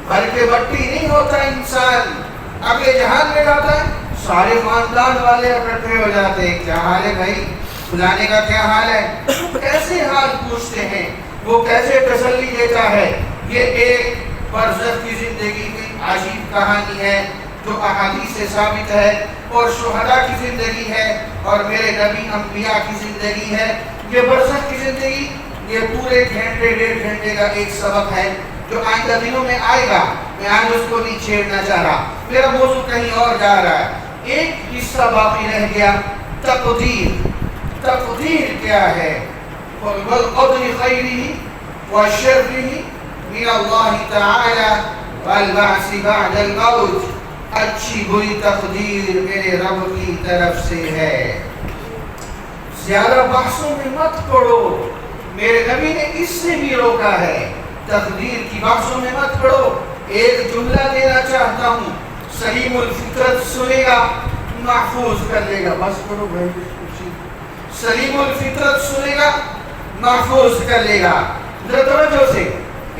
بھر کے مٹی نہیں ہوتا انسان، اگلے جہان میں جاتا ہے سارے خاندان والے اکٹھے ہو جاتے ہیں، کیا حال ہے بھائی، بلانے کا کیا حال ہے، کیسے حال پوچھتے ہیں، وہ کیسے تسلی دیتا ہے۔ یہ ایک برزخ کی زندگی کی عجیب کہانی ہے جو احادیث سے ثابت ہے، اور شہداء کی زندگی ہے، اور میرے نبی انبیاء کی زندگی ہے۔ یہ برزخ کی زندگی یہ پورے گھنٹے ڈیڑھ گھنٹے کا ایک سبق ہے جو آئندہ دنوں میں آئے گا، میں آج اس کو نہیں چھیڑنا چاہ رہا، میرا موضوع کہیں اور جا رہا ہے۔ ایک حصہ باقی رہ گیا، تقدیر۔ تقدیر کیا ہے؟ وَالْقَدْرِ خَيْرِهِ وَشَرِّهِ مِنَ اللَّهِ تَعَالَى وَالْبَعْثِ بَعْدَ الْمَوْتِ۔ اچھی بری تقدیر میرے رب کی طرف سے ہے۔ زیادہ بحثوں میں مت پڑو، میرے نبی نے اس سے بھی روکا ہے، تقدیر کی بحثوں میں مت پڑو۔ ایک جملہ دینا چاہتا ہوں، سلیم الفطرت سنے گا محفوظ کر لے گا، بس کرو بھائی، سلیم الفطرت سنے گا محفوظ کر لے گا۔ ذرا توجہ سے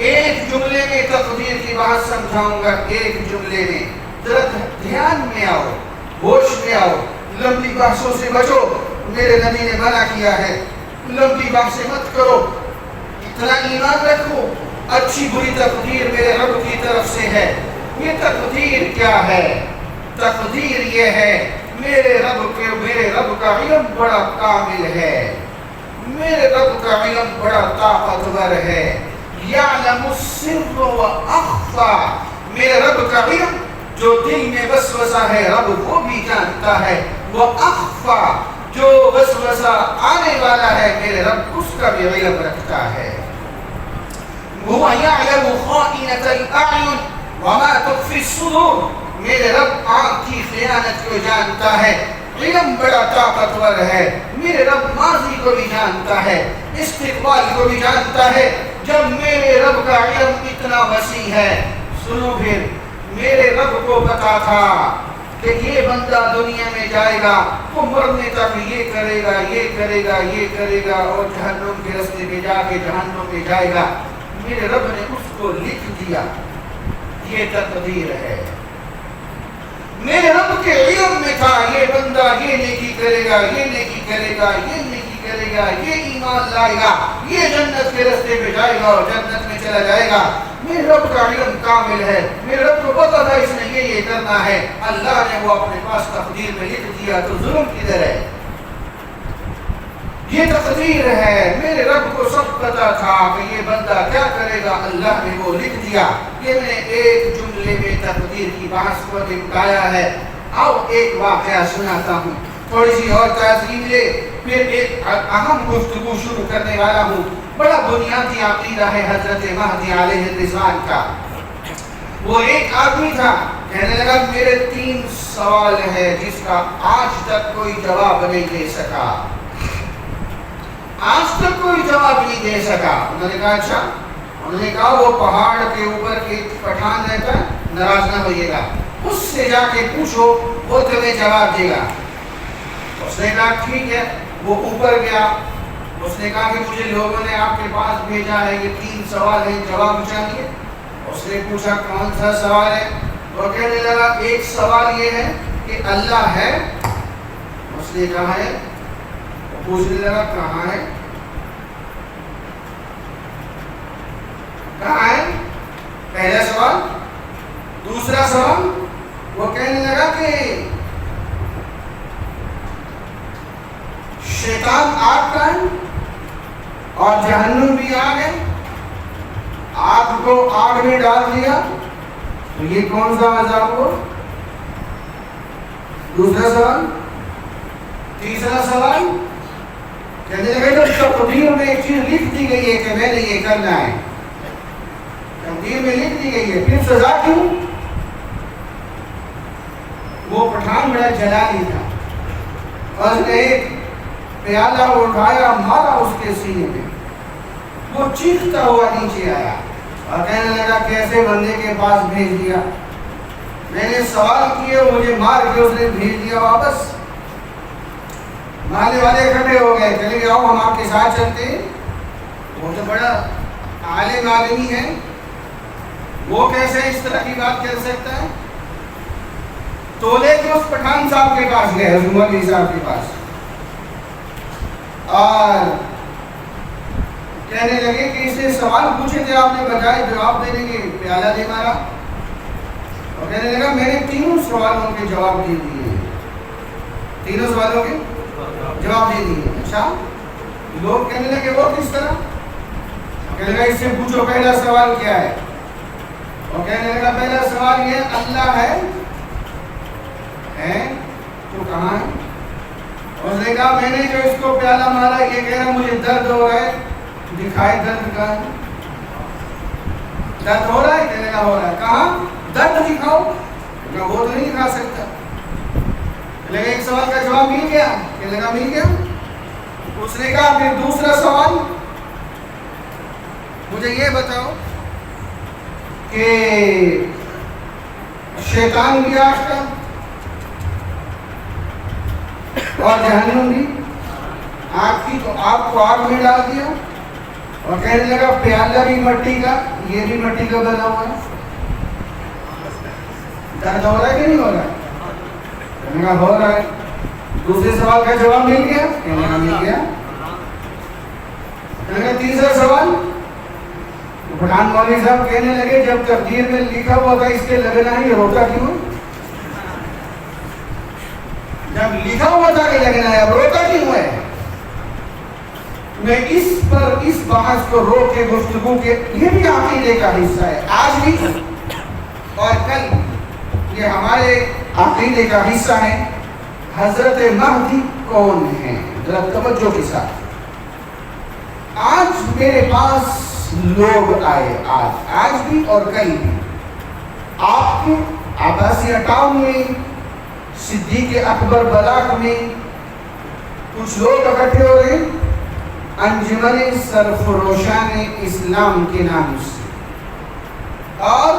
ایک جملے میں تقدیر کی بات سمجھاؤں گا، ایک جملے میں، ذرا دھیان میں آؤ، ہوش میں آؤ، لمبی بحثوں سے بچو، میرے نبی نے منع کیا ہے، لمبی بحثیں مت کرو، اتنا ایمان رکھو، اچھی بری تقدیر میرے رب کی طرف سے ہے۔ یہ تقدیر کیا ہے؟ تقدیر یہ ہے میرے رب کا علم بڑا کامل ہے، میرے رب کا علم بڑا طاقتور ہے۔ یعلم السر واخفی، میرے رب کا علم جو دل میں وسوسہ ہے رب وہ بھی جانتا ہے، واخفی جو وسوسہ آنے والا ہے میرے رب اس کا بھی علم رکھتا ہے۔ هو يعلم خائنة الأعين وما تخفي الصدور، میرے رب آنکھ کی خیانت کو جانتا ہے، علم بڑا طاقتور ہے، میرے رب ماضی کو بھی جانتا ہے، استقبال کو بھی جانتا ہے۔ جب میرے رب کا علم اتنا وسیع ہے، سنو پھر میرے رب کو پتا تھا کہ یہ بندہ دنیا میں جائے گا وہ مرنے تک یہ کرے گا یہ کرے گا یہ کرے گا اور جہنم کے رستے پہ جا کے جہنم میں جائے گا، میرے رب نے اس کو لکھ دیا، یہ تقدیر ہے۔ میرے رب کے علم میں تھا یہ بندہ یہ نیکی کرے گا یہ نیکی کرے گا یہ نیکی کرے گا، یہ ایمان لائے گا، یہ جنت کے رستے پہ جائے گا اور جنت میں چلا جائے گا۔ میرے رب کا علم کامل ہے، میرے رب کو پتا تھا اس نے یہ کرنا ہے، اللہ نے وہ اپنے پاس تقدیر میں لکھ دیا، تو ظلم کدھر ہے؟ یہ تقدیر ہے، میرے رب کو سب پتا تھا کہ یہ بندہ کیا کرے گا، اللہ نے وہ لکھ دیا۔ یہ میں نے ایک جملے میں تقدیر کی بحث کو نمٹایا ہے۔ آؤ ایک واقعہ سناتا ہوں، تھوڑی سی اور تعظیم لے، پھر ایک اہم گفتگو شروع کرنے والا ہوں۔ بڑا بنیادی عقیدہ ہے حضرت مہدی علیہ الرضوان کا۔ وہ ایک آدمی تھا، کہنے لگا میرے 3 سوال ہے جس کا آج تک کوئی جواب نہیں دے سکا، آج تک کوئی جواب نہیں دے سکا۔ انہوں نے کہا اچھا، انہوں نے کہا وہ پہاڑ کے اوپر ایک پٹھان رہتا ہے، ناراض نہ ہوئیے گا، اس سے جا کے پوچھو وہ تمہیں جواب دے گا۔ اس نے کہا ٹھیک ہے، وہ اوپر گیا، اس نے کہا کہ مجھے لوگوں نے آپ کے پاس بھیجا ہے، یہ 3 سوال ہیں، جواب چاہیے۔ اس نے پوچھا کون سا سوال ہے؟ وہ کہنے لگا ایک سوال یہ ہے کہ اللہ ہے۔ اس نے کہا ہے، پوچھنے لگا کہاں ہے؟ کہاں ہے؟ پہلا سوال۔ دوسرا سوال وہ کہنے لگا کہ اور جہنم بھی آ گئے، آگ کو آگ میں ڈال دیا، تو یہ کون سا عذاب ہو؟ دوسرا سوال۔ تیسرا سوال، کہنے لگے تو تقدیر میں ایک چیز لکھ دی گئی ہے کہ میں نے یہ کرنا ہے، تقدیر میں لکھ دی گئی ہے، پھر سزا کیوں؟ وہ پٹھان بڑا جلالی تھا، اور اس نے ایک پیالہ اٹھایا، مارا اس کے سینے میں، وہ چیختا ہوا نیچے آیا اور کہنے لگا کیسے بندے کے پاس بھیج دیا، میں نے سوال کیے، مجھے مار کے اس نے بھیج دیا واپس۔ محلے والے اکٹھے ہو گئے، چلے گئے، آؤ ہم آپ کے ساتھ چلتے ہیں، وہ تو بڑا عالم عالمی ہے، وہ کیسے اس طرح کی بات کر سکتا ہے؟ تو لے کے اس پٹھان صاحب کے پاس گئے، حضرت مولوی صاحب کے پاس، اور کہنے لگے کہ اس نے سوال پوچھے تھے، آپ نے بجائے جواب دینے کے پیالہ دے مارا، اور کہنے لگا میں نے تینوں سوالوں کے جواب دے دیے، تینوں سوالوں کے جواب دے دیے۔ اچھا، لوگ کہنے لگے وہ کس طرح؟ کہنے لگا اس سے پوچھو پہلا سوال کیا ہے، اور کہنے لگا پہلا سوال یہ اللہ ہے تو کہاں ہے؟ اور اس نے کہا میں نے جو اس کو پیالہ مارا یہ کہہ رہا مجھے درد ہو رہا ہے، دکھائے درد کا ہے، درد ہو رہا ہے؟ کہنے لگا ہو رہا ہے، کہاں؟ درد دکھاؤ، کہ وہ تو نہیں دکھا سکتا۔ کہنے لگا ایک سوال کا جواب مل گیا، کہنے لگا مل گیا۔ اس نے کہا پھر دوسرا سوال، مجھے یہ بتاؤ کہ شیطان بھی آج کا اور جہنم بھی آگ کی، تو آپ کو آگ میں ڈال دیا، اور کہنے لگا پیالہ بھی مٹی کا، یہ بھی مٹی کا بنا ہوا ہے، درد ہو رہا ہے کہ نہیں ہو رہا ہے؟ کہنے لگا ہو رہا ہے۔ دوسرے سوال کا جواب مل گیا، کہنے لگا مل گیا۔ کہنے لگا تیسرا سوال، پٹھان مولوی صاحب کہنے لگے جب تقدیر میں لکھا ہوا تھا اس کے لگنا ہی، روتا کیوں؟ جب لکھا ہوا تھا کہ لگنا ہے، اب روتا کیوں ہے؟ میں اس بحث کو روک کے گفتگو کے، یہ بھی عقیدے کا حصہ ہے، آج بھی اور کل یہ ہمارے عقیدے کا حصہ ہے۔ حضرت مہدی کون ہے؟ ذرا توجہ کے ساتھ، آج میرے پاس لوگ آئے، آج بھی اور کل بھی، آپ کے عباسیہ ٹاؤن میں، صدیق اکبر بلاک میں کچھ لوگ اکٹھے ہو رہے ہیں انجمن سرفروشان اسلام کے نام سے، اور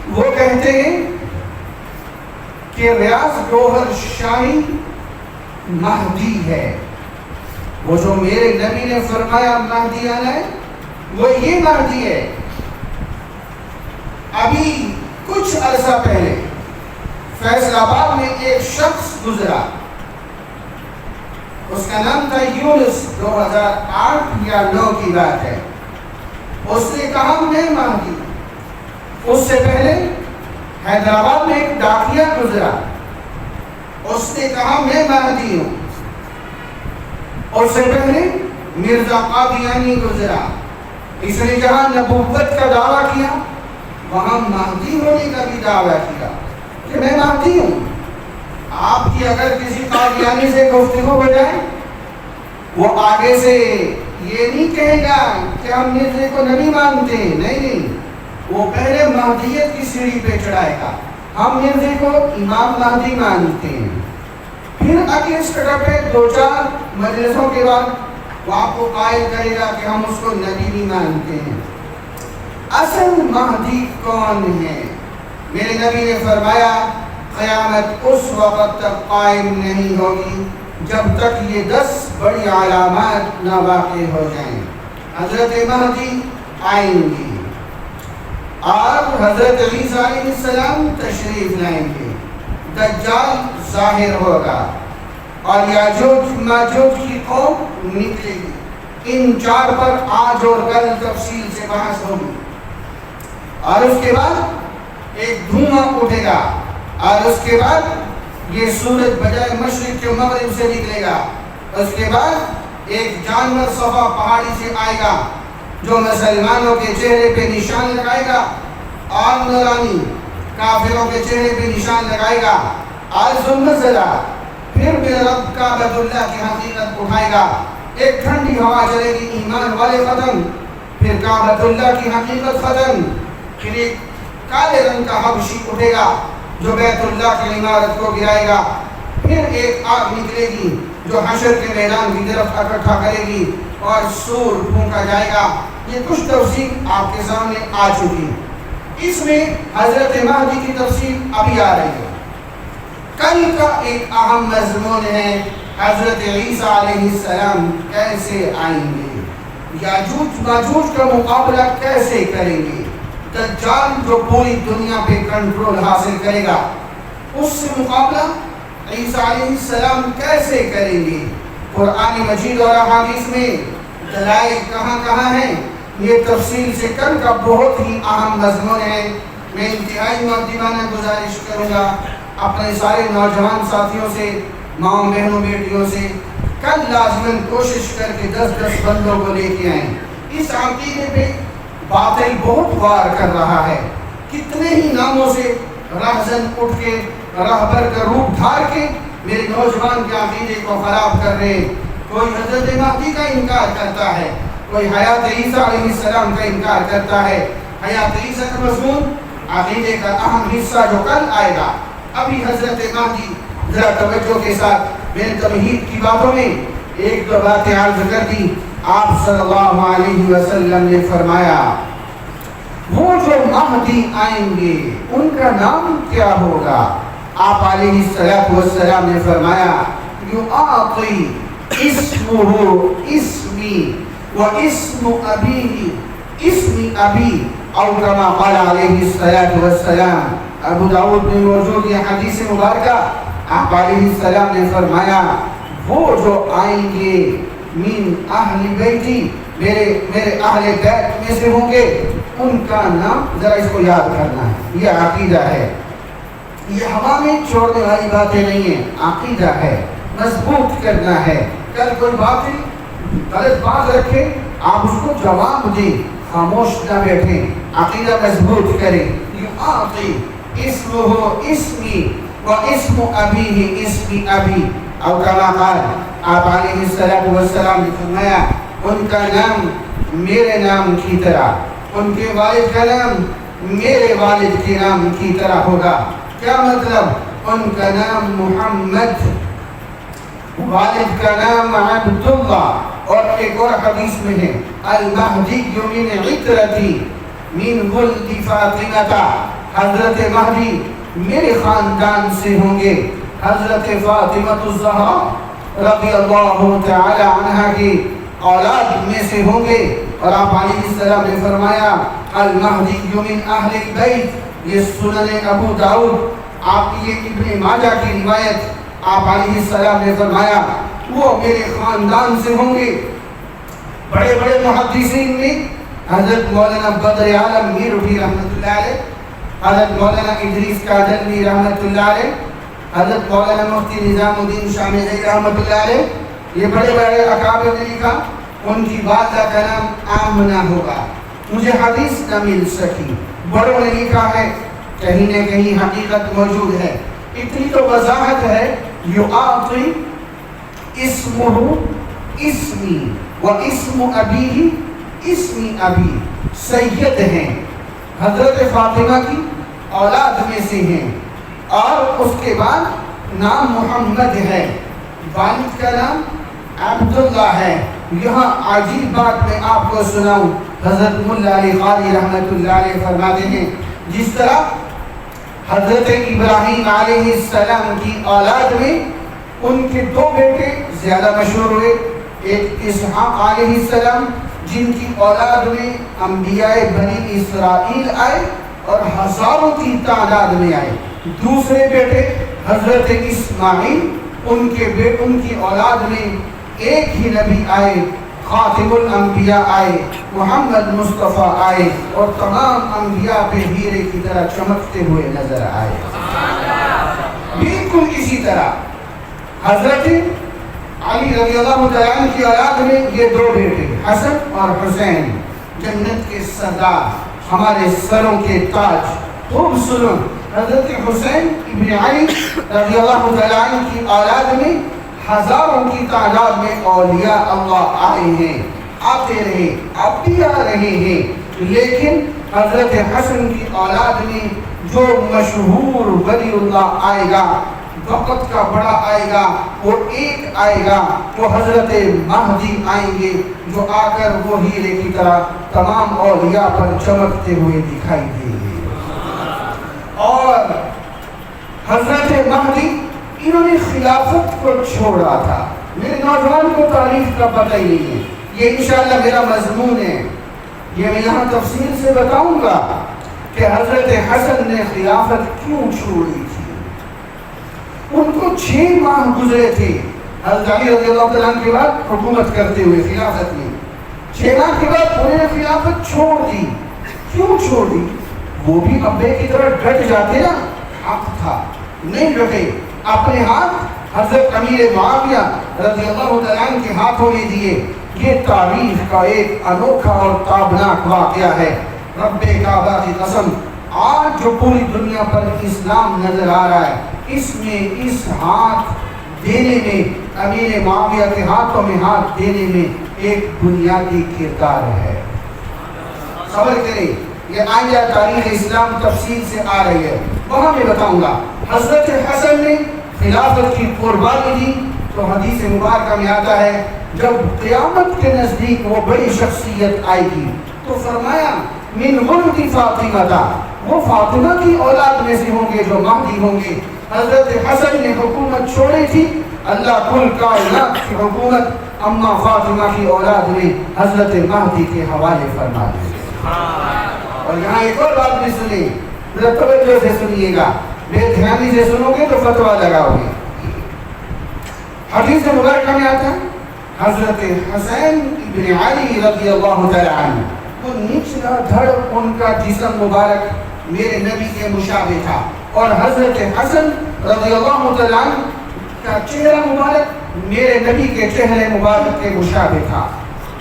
وہ کہتے ہیں کہ ریاض گوہر شاہی مہدی ہے، وہ جو میرے نبی نے فرمایا مہدی آنا ہے وہ یہ مہدی ہے۔ ابھی کچھ عرصہ پہلے فیصل آباد میں ایک شخص گزرا، اس کا نام تھا یونس، 2008 یا 9 کی بات ہے، اس نے کہا میں مہدی۔ اس سے پہلے حیدرآباد میں ایک ڈاکیا گزرا، اس نے کہا میں مہدی ہوں۔ اس سے پہلے مرزا قادیانی گزرا، اس نے جہاں نبوت کا دعویٰ کیا وہاں مہدی ہونے کا بھی دعویٰ کیا کہ میں مہدی ہوں۔ آپ کی اگر کسی قادیانی سے گفتگو ہو جائے، وہ آگے سے یہ نہیں کہے گا کہ ہم مرزے کو نبی مانتے ہیں، نہیں، وہ پہلے مہدیت کی سیڑھی پہ چڑھائے گا، ہم مرزے کو امام مہدی مانتے ہیں، پھر اگلے سٹیپ پہ 2-4 مجلسوں کے بعد وہ آپ کو قائل کرے گا کہ ہم اس کو نبی نہیں مانتے ہیں۔ اصل مہدی کون ہے؟ میرے نبی نے فرمایا قیامت اس وقت تک قائم نہیں ہوگی جب تک یہ 10 بڑی علامات نہ واقع ہو جائیں۔ حضرت مہدی آئیں گے اور حضرت عیسیٰ علیہ السلام تشریف لائیں گے، دجال ظاہر ہوگا اور یاجوج ماجوج کی قوم نکلے گی۔ ان 4 پر آج اور کل تفصیل سے بحث ہوگی، اور اس کے بعد ایک دھواں اٹھے گا، اور اس کے بعد یہ سورج بجائے مشرق کے مغرب سے نکلے گا، اس کے بعد ایک جانور صفا پہاڑی سے آئے گا جو مسلمانوں کے چہرے پہ نشان لگائے گا اور نورانی کافروں کے چہرے پہ نشان لگائے گا. الزلزلہ پھر میرے رب کعبۃ اللہ کی حقیقت اٹھائے گا. ایک ٹھنڈی ہوا چلے گی، ایمان والے ختم، پھر کعبۃ اللہ کی حقیقت ختم. پھر ایک کالے رنگ کا حبشی اٹھے گا جو بیت اللہ کی عمارت کو گرائے گا. پھر ایک آگ نکلے گی جو حشر کے میدان کی طرف اکٹھا کرے گی اور سور پھونکا جائے گا. یہ کچھ تفصیل آپ کے سامنے آ چکی. اس میں حضرت مہدی کی تفصیل ابھی آ رہی ہے. کل کا ایک اہم مضمون ہے حضرت عیسیٰ علیہ السلام کیسے آئیں گے، یاجوج ماجوج کا مقابلہ کیسے کریں گے، دجال جو پوری دنیا پہ کنٹرول حاصل کرے گا اس سے مقابلہ عیسیٰ علیہ السلام کیسے کریں گے. قرآن مجید اور احادیث میں دلائل کہاں کہاں ہیں، یہ تفصیل سے کل کا بہت ہی اہم مضمون ہے. میں انتہائی مؤدبانہ گزارش کروں گا اپنے سارے نوجوان ساتھیوں سے، ماؤں بہنوں بیٹیوں سے، کل لازماً کوشش کر کے 10 بندوں کو لے کے آئیں. اس عقیدے پہ باطل بہت وار کر رہا ہے. کتنے ہی ناموں سے رہزن اٹھ کے رہبر کا روپ دھار کے میرے نوجوان کے عقیدے کو خراب کر رہے. کوئی حضرت مہدی کا انکار کرتا ہے، کوئی حیات عیسیٰ علیہ السلام کا انکار کرتا ہے. حیات عیسیٰ کا مضمون عقیدے کا اہم حصہ جو کل آئے گا. ابھی حضرت مہدی ذرا توجہ کے ساتھ میرے تمہید کی باتوں میں ایک دو باتیں عرض کر دی. آپ صلی اللہ علیہ وسلم نے فرمایا وہ جو مہدی آئیں گے ان کا نام کیا ہوگا. آپ علیہ السلام نے فرمایا یعطی اسمہ اسمی و اسم ابیہ اسم ابی او کما قال علیہ السلام. ابو داؤد میں موجود یہ حدیث مبارکہ. آپ علیہ السلام نے فرمایا وہ جو آئیں گے من اہل بیتی میرے اہل بیت میں سے ہوں گے ان کا نام، ذرا اس کو یاد کرنا ہے، یہ عقیدہ ہے، یہ ہوا میں چھوڑنے والی باتیں نہیں ہیں، عقیدہ ہے، مضبوط کرنا ہے. کل کوئی بات غلط بات رکھے آپ اس کو جواب دیں، خاموش نہ بیٹھیں، عقیدہ مضبوط کریں. یعطی اسمہ اسمی و اسم ابیہ اسم ابی او کما قال. آپ علیہ السلام نے فرمایا ان کا نام میرے نام کی طرح، ان کے والد کا نام میرے والد کے نام کی طرح ہوگا. کیا مطلب؟ ان کا نام محمد، والد کا نام عبداللہ. اور ایک اور حدیث میں ہے المہدی من عطرتی من ولد فاطمہ، حضرت مہدی میرے خاندان سے ہوں گے، حضرت فاطمہ الزہرا رضی اللہ تعالی عنہا کی اولاد میں سے ہوں گے. اور آپ علیہ السلام نے فرمایا المہدی من اہل البیت. یہ سنن ابو داؤد، آپ یہ ابن ماجہ کی روایت. آپ علیہ السلام نے فرمایا وہ میرے خاندان سے ہوں گے. بڑے بڑے محدثین میں حضرت مولانا بدر عالم میر اٹھی رحمۃ اللہ علیہ، حضرت مولانا ادریس کاجلوی رحمۃ اللہ علیہ، حضرت مولانا مفتی نظام الدین شامی رحمۃ اللہ علیہ، یہ بڑے بڑے اکابر نے لکھا. ان کی والدہ کا نام آمنہ ہوگا. مجھے حدیث نہ مل سکی، بڑوں نے لکھا ہے، کہیں نہ کہیں حقیقت موجود ہے. اتنی تو وضاحت ہے یعطی اسمہ اسمی و اسم ابیہ اسم ابی. سید ہیں، حضرت فاطمہ کی اولاد میں سے ہیں، اور اس کے بعد نام محمد ہے، والد کا نام عبداللہ ہے. یہاں عجیب بات میں آپ کو سناؤں، حضرت ملا علی قاری رحمۃ اللہ علیہ فرماتے ہیں جس طرح حضرت ابراہیم علیہ السلام کی اولاد میں ان کے 2 بیٹے زیادہ مشہور ہوئے. ایک اسحاق علیہ السلام جن کی اولاد میں انبیاء بنی اسرائیل آئے اور ہزاروں کی تعداد میں آئے. دوسرے بیٹے حضرت اسماعیل، ان کی اولاد میں ایک ہی نبی آئے، خاتم الانبیاء آئے، محمد مصطفیٰ آئے، اور تمام انبیاء پہ ہیرے کی طرح چمکتے ہوئے نظر آئے. بالکل اسی طرح حضرت علی رضی اللہ تعالیٰ عنہ کی اولاد میں یہ دو بیٹے حسن اور حسین، جنت کے سردار، ہمارے سروں کے تاج۔ خوب سنو، حضرت حسین ابن علی رضی اللہ تعالیٰ عنہ کی اولاد میں ہزاروں کی تعداد میں اولیاء اللہ آئے ہیں، آتے رہے، اب بھی آ رہے ہیں، لیکن حضرت حسن کی اولاد میں جو مشہور ولی اللہ آئے گا، وقت کا بڑا آئے گا، وہ ایک آئے گا، وہ حضرت مہدی آئیں گے، جو آ کر وہ ہیرے کی طرح تمام اولیاء پر چمکتے ہوئے دکھائی دیں گے۔ اور حضرت مہدی انہوں نے خلافت کو چھوڑا تھا۔ میرے نوجوان کو تاریخ کا پتہ ہی نہیں ہے، یہ انشاءاللہ میرا مضمون ہے، یہ میں یہاں تفصیل سے بتاؤں گا کہ حضرت حسن نے خلافت کیوں چھوڑی تھی۔ ان کو 6 ماہ گزرے تھے حضرت علی رضی اللہ تعالیٰ عنہ کے بعد حکومت کرتے ہوئے خلافت میں۔ 6 ماہ کے بعد انہوں نے خلافت چھوڑ دی۔ کیوں چھوڑ دی؟ وہ بھی ابے کی طرح ڈٹ جاتے نا، حق تھا، نہیں ڈٹے، اپنے ہاتھ حضرت امیر معاویہ رضی اللہ تعالیٰ عنہ کے ہاتھوں میں دیے۔ یہ تاریخ کا ایک انوکھا اور تابناک واقعہ ہے۔ رب کعبہ کی قسم، آج جو پوری دنیا پر اسلام نظر آ رہا ہے، اس میں اس ہاتھ دینے میں، امیر معاویہ کے ہاتھوں میں ہاتھ دینے میں ایک بنیادی کردار ہے۔ خبر کریں، یہ آئندہ تاریخ اسلام تفصیل سے آ رہی ہے، وہاں میں بتاؤں گا۔ حضرت حسن نے خلافت کی قربانی دی تو حدیث مبارکہ میں آتا ہے جب قیامت کے نزدیک وہ بڑی شخصیت آئے گی تو فرمایا من ولد فاطمہ، وہ فاطمہ کی اولاد میں سے ہوں گے جو مہدی ہوں گے۔ حضرت حسن نے حکومت چھوڑی تھی، اللہ کل کائنات کی حکومت اما فاطمہ کی اولاد میں حضرت مہدی کے حوالے فرما دی۔ اور یہاں ایک اور بات بھی سنی، ذرا توجہ سے سنیے گا، بے دھیانی سے سنو گے تو فتویٰ لگاؤ گے۔ حدیث مبارکہ میں آتا ہے حضرت حسین ابن علی رضی اللہ تعالیٰ عنہ، وہ نچلا دھڑ ان کا جسم مبارک میرے نبی کے مشابہ تھا، اور حضرت حسن رضی اللہ تعالیٰ عنہ کا چہرہ مبارک میرے نبی کے چہرے مبارک کے مشابہ تھا۔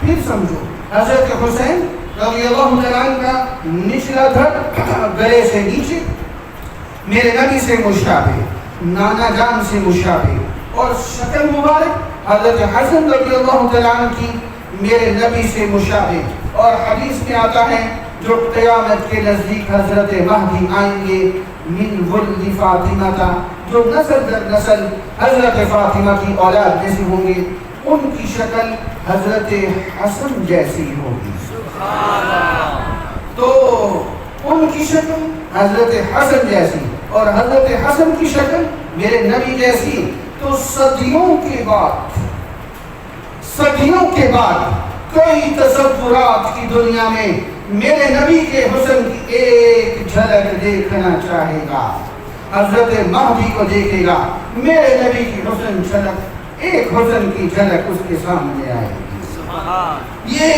پھر سمجھو، حضرت حسین رضی اللہ تعالیٰ عنہ کا نچلا دھڑ گلے سے نیچے میرے نبی سے مشابہ، نانا جان سے مشابہ، اور شکل مبارک حضرت حسن رضی اللہ تعالیٰ عنہ کی میرے نبی سے مشابہ۔ اور حدیث میں آتا ہے جو قیامت کے نزدیک حضرت مہدی آئیں گے من ولد فاطمہ، جو نسل در نسل حضرت فاطمہ کی اولاد جیسی ہوں گے، ان کی شکل حضرت حسن جیسی ہوگی۔ تو ان کی شکل حضرت حسن جیسی اور حضرت حسن کی شکل میرے نبی جیسی، تو صدیوں کے بعد کئی تصورات کی دنیا میں میرے نبی کے حسن کی ایک جھلک دیکھنا چاہے گا، حضرت مہدی کو دیکھے گا، میرے نبی کی حسن جھلک، ایک حسن کی جھلک اس کے سامنے آئے گی۔ یہ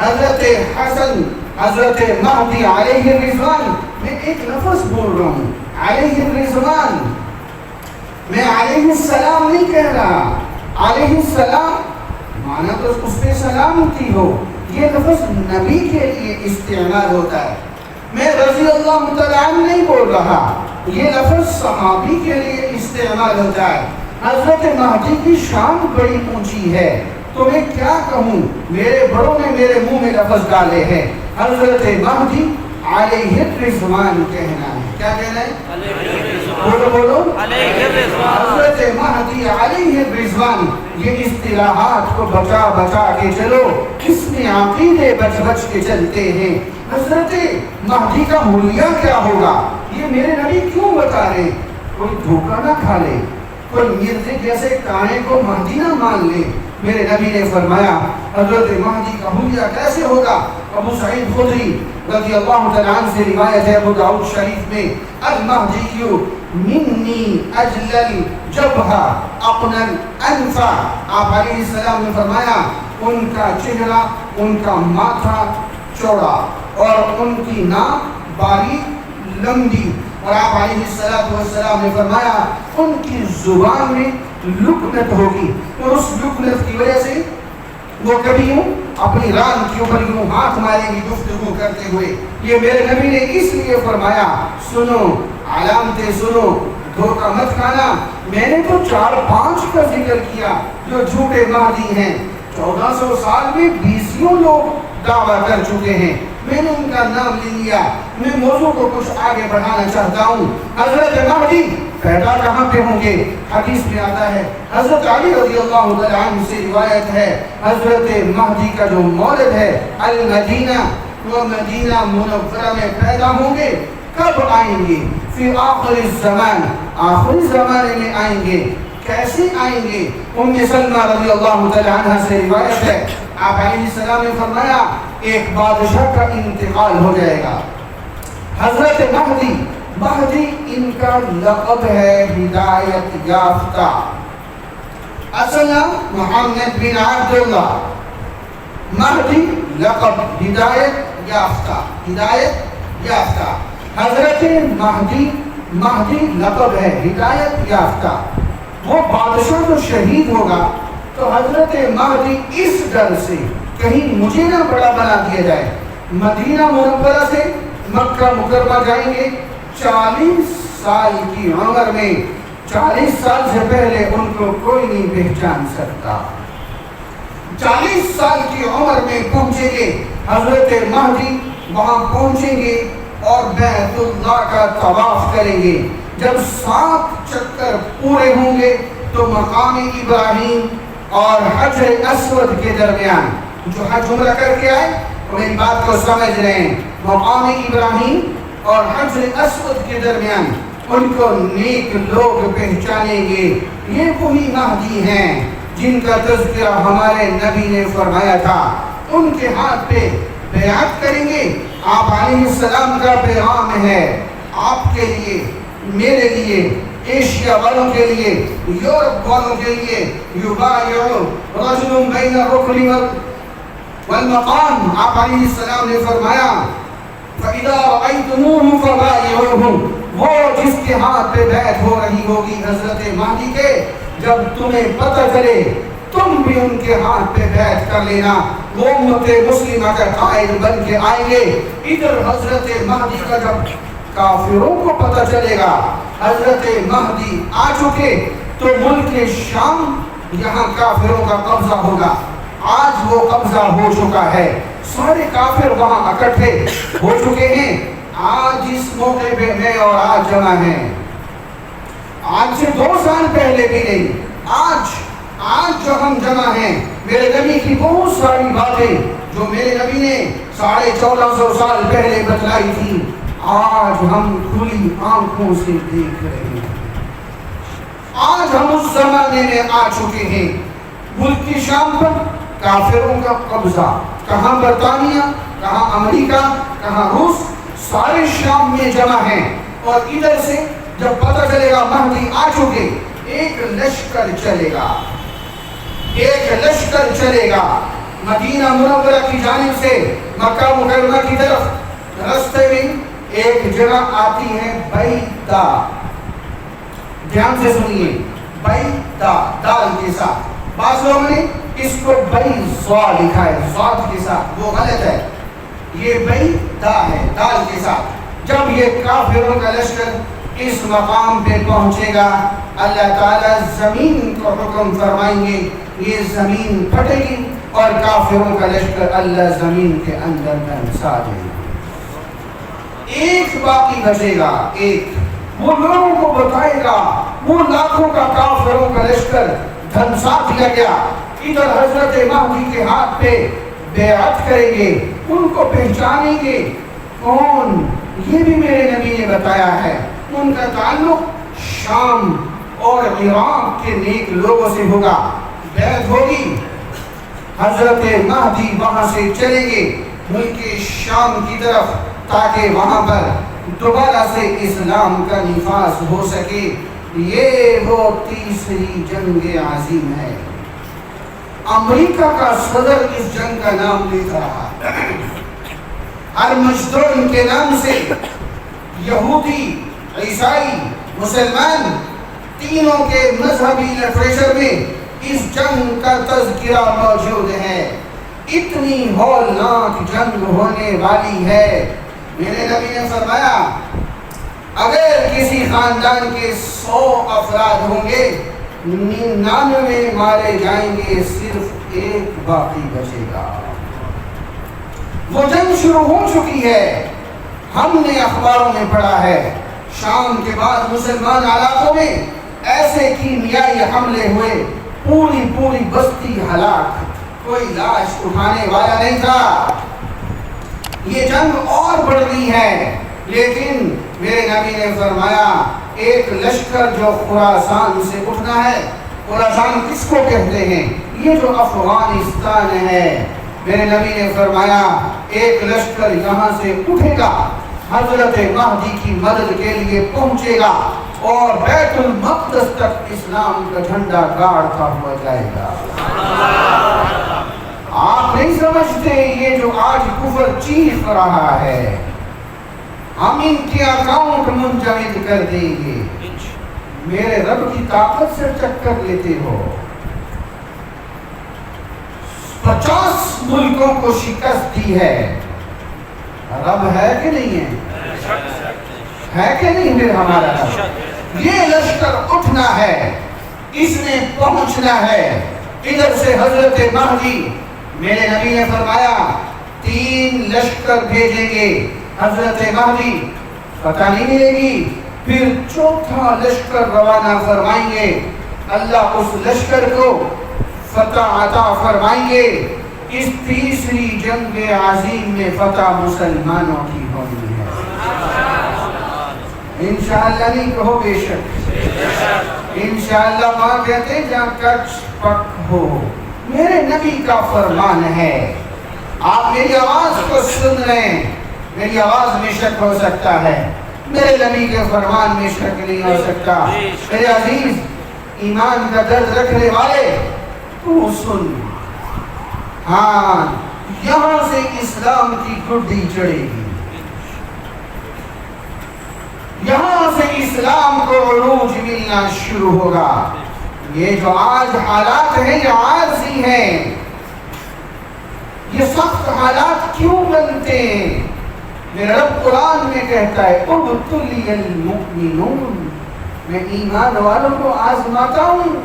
حضرت حسن، حضرت مہدی علیہ الرضوان، میں ایک لفظ بول رہا ہوں، علیہ الرضوان، میں علیہ السلام نہیں کہہ رہا، علیہ السلام مانا تو اس پہ سلامتی ہو، یہ لفظ نبی کے لیے استعمال ہوتا ہے، میں رضی اللہ تعالیٰ عنہ نہیں بول رہا، یہ لفظ صحابی کے لیے استعمال ہوتا ہے۔ حضرت مہدی کی شان بڑی اونچی ہے، تو میں کیا کہوں، میرے بڑوں نے میرے منہ میں لفظ ڈالے ہیں، حضرت مہدی علیہ الرضوان کہنا ہے۔ کیا کہنا ہے؟ بولو بولو، حضرت مہدی علیہ الرضوان۔ یہ اصطلاحات کو بچا بچا کے چلو، اس میں عقیدے بچ بچ کے چلتے ہیں۔ حضرت مہدی کا حلیہ کیا ہوگا، یہ میرے نبی کیوں بتا رہے؟ کوئی دھوکہ نہ کھا لے، کوئی مرزے جیسے کانے کو مہدی نہ مان لے۔ میرے نبی نے فرمایا حضرت مہدی کا حلیہ کیسے ہوگا؟ ابو سعید خدری رضی اللہ تعالیٰ عنہ سے روایت ہے ابو داؤد شریف میں، المہدی منی اجلل جبہہ اقنل انفا، آپ علیہ السلام نے فرمایا ان کا چہرہ، ان کا ماتھا چوڑا اور ان کی ناک باریک لمبی اور آپ علیہ السلام نے فرمایا ان کی زبان میں لکنت ہوگی، اور اس لکنت کی وجہ سے وہ کبھی یوں اپنی ران کے اوپر یوں ہاتھ ماریں گی گفتگو کرتے ہوئے۔ یہ میرے نبی نے اس لیے فرمایا سنو، علامتیں سنو، دھوکہ مت کھانا۔ میں نے تو 4-5 کا ذکر کیا جو جھوٹے مہدی ہیں، 1400 سال میں 20 لوگ دعویٰ کر چکے ہیں، میں نے ان کا نام لے لیا۔ میں موضوع کو کچھ آگے بڑھانا چاہتا ہوں۔ حضرت مہدی پیدا کہاں پہ ہوں گے؟ حدیث میں آتا ہے، حضرت علی رضی اللہ تعالیٰ عنہ سے روایت ہے، حضرت مہدی کا جو مولد ہے المدینہ، وہ مدینہ منورہ میں پیدا ہوں گے۔ کب آئیں گے؟ فی آخر الزمان، آخری زمانے میں آئیں گے۔ کیسے آئیں گے؟ ام سلمہ رضی اللہ تعالیٰ عنہ سے روایت ہے، آپ علیہ السلام نے فرمایا ایک بادشاہ کا انتقال ہو جائے گا، حضرت مہدی ان کا لقب ہے ہدایت یافتہ۔ اصل نام محمد بن عبداللہ، مہدی لقب ہدایت یافتہ، ہدایت یافتہ۔ حضرت مہدی لقب ہے ہدایت یافتہ۔ وہ بادشاہ جو شہید ہوگا تو حضرت مہدی اس ڈر سے کہیں مجھے نہ بڑا بنا دیا جائے، مدینہ منورہ سے مکہ مکرمہ جائیں گے۔ 40 سال کی عمر میں، 40 سال سے پہلے ان کو کوئی نہیں پہچان سکتا۔ 40 سال کی عمر میں پہنچیں گے، حضرت مہدی وہاں پہنچیں گے اور بیت اللہ کا طواف کریں گے۔ جب 7 چکر پورے ہوں گے تو مقام ابراہیم اور حجر اسود کے درمیان، جو حج عمرہ کر کے آئے وہ میری بات کو سمجھ رہے ہیں، مقام ابراہیم اور حجر اسود کے درمیان ان کو نیک لوگ پہچانیں گے۔ یہ وہی مہدی ہیں جن کا تذکرہ ہمارے نبی نے فرمایا تھا۔ ان کے ہاتھ پہ بیعت کریں گے۔ آپ علیہ السلام کا پیغام ہے آپ کے لیے، میرے لیے، ایشیا والوں کے لیے، یورپ والوں کے لیے، یبایع رجل بین الرکن والمقام۔ آپ علیہ السلام نے فرمایا فَإِذَا رَأَيْتُمُوهُمْ فَبَايِعُوهُمْ، وہ جس کے ہاتھ پہ بیعت ہو رہی ہوگی حضرت مہدی کے، جب تمہیں پتہ چلے تم بھی ان کے ہاتھ پہ بیعت کر لینا۔ وہ امت مسلمہ کا قائد بن کے آئیں گے۔ ادھر حضرت مہدی کا جب کافروں کو پتہ چلے گا حضرت مہدی آ چکے تو ملک شام یہاں کافروں کا قبضہ ہوگا۔ آج وہ قبضہ ہو چکا ہے، سارے کافر وہاں اکٹھے ہو چکے ہیں۔ آج اس موقع پہ میں اور آج جمع ہیں، آج سے 2 سال پہلے بھی نہیں، آج جو ہم جمع ہیں، میرے نبی کی بہت ساری باتیں جو میرے نبی نے 1450 سال پہلے بتلائی تھی، آج ہم کھلی آنکھوں سے دیکھ رہے ہیں۔ آج ہم اس زمانے میں آ چکے ہیں۔ ملک کی شام پر کافروں کا قبضہ، کہاں برطانیہ، کہاں امریکہ، کہاں روس، سارے شام میں جمع ہیں۔ اور ادھر سے جب پتہ چلے گا مہدی آ چکے، ایک لشکر چلے گا، ایک لشکر چلے گا مدینہ منورہ کی جانب سے مکہ مکرمہ کی طرف۔ راستے میں ایک جگہ آتی ہے بیدا، دھیان سے سنیے، بیدا دال کے ساتھ، بعض لوگوں نے اس کو بیضا لکھا ہے ضاد کے ساتھ، وہ غلط ہے، یہ بیدا ہے دال کے ساتھ۔ جب یہ کافروں کا لشکر اس مقام پہ پہنچے گا، اللہ تعالیٰ زمین کو حکم فرمائیں گے، یہ زمین پھٹے گی اور کافروں کا لشکر اللہ زمین کے اندر دھنسا دے گا۔ ایک باقی بچے گا، ایک وہ لوگوں کو بتائے گا، وہ لاکھوں کا کافروں کا لشکر دھنسا دیا گیا۔ ادھر حضرت مہدی کے ہاتھ پہ بیعت کریں گے، ان کو پہچانیں گے کون، یہ بھی میرے نبی نے بتایا ہے۔ ان کا تعلق شام اور عراق کے نیک لوگوں سے ہوگا، بیعت ہوگی، حضرت مہدی وہاں سے چلیں گے ملک شام کی طرف تاکہ وہاں پر دوبارہ سے اسلام کا نفاذ ہو سکے۔ یہ وہ تیسری جنگ عظیم ہے۔ امریکہ کا صدر اس جنگ کا نام لیتا رہا، ارمجدون کے نام سے یہودی عیسائی، مسلمان، تینوں کے مذہبی لٹریچر میں اس جنگ کا تذکرہ موجود ہے۔ اتنی ہولناک جنگ ہونے والی ہے، میرے نبی نے فرمایا اگر کسی خاندان کے 100 افراد ہوں گے، 99 مارے جائیں گے، صرف ایک باقی بچے گا۔ وہ جنگ شروع ہو چکی ہے، ہم نے اخباروں میں پڑھا ہے شام کے بعد مسلمان علاقوں میں ایسے کیمیائی حملے ہوئے، پوری بستی ہلاک، کوئی لاش اٹھانے والا نہیں تھا۔ یہ جنگ اور بڑھ گئی ہے، لیکن میرے نبی نے فرمایا ایک لشکر جو خراسان سے اٹھنا ہے، خراسان کس کو کہتے ہیں؟ یہ جو افغانستان ہے، میرے نبی نے فرمایا ایک لشکر یہاں سے اٹھے گا، حضرت مہدی کی مدد کے لیے پہنچے گا اور بیت المقدس تک اسلام کا جھنڈا گاڑتا ہوا جائے گا۔ آپ نہیں سمجھتے یہ جو آج کفر چیخ رہا ہے، ہم ان کے اکاؤنٹ منجمد کر دیں گے۔ میرے رب کی طاقت سے ٹکر لیتے ہو، 50 ملکوں کو شکست دی ہے، رب ہے کہ نہیں ہے کہ نہیں؟ پھر ہمارا رب، یہ لشکر اٹھنا ہے، اس نے پہنچنا ہے۔ ادھر سے حضرت مہدی، میرے نبی نے فرمایا 3 لشکر بھیجیں گے، حضرت مہدی فتح نہیں ملے گی، پھر 4تھا لشکر روانہ فرمائیں گے، اللہ اس لشکر کو فتح عطا فرمائیں گے۔ اس تیسری جنگ عظیم میں فتح مسلمانوں کی ہونی ہے۔ انشاءاللہ نہیں کہو بے شک، انشاءاللہ ماں کہتے جہاں کچھ پک ہو، میرے نبی کا فرمان ہے۔ آپ میری آواز کو سن رہے ہیں، میری آواز میں شک ہو سکتا ہے، میرے نبی کے فرمان میں شک نہیں ہو سکتا۔ میرے عزیز ایمان کا درد رکھنے والے، تو سن، ہاں یہاں سے اسلام کی گڈی چڑھے گی، یہاں سے اسلام کو عروج ملنا شروع ہوگا۔ یہ جو آج حالات ہیں یہ عارضی ہیں، یہ سخت حالات کیوں بنتے ہیں؟ میرا رب قرآن میں کہتا ہے ابتلی المؤمنون، میں ایمان والوں کو آزماتا ہوں،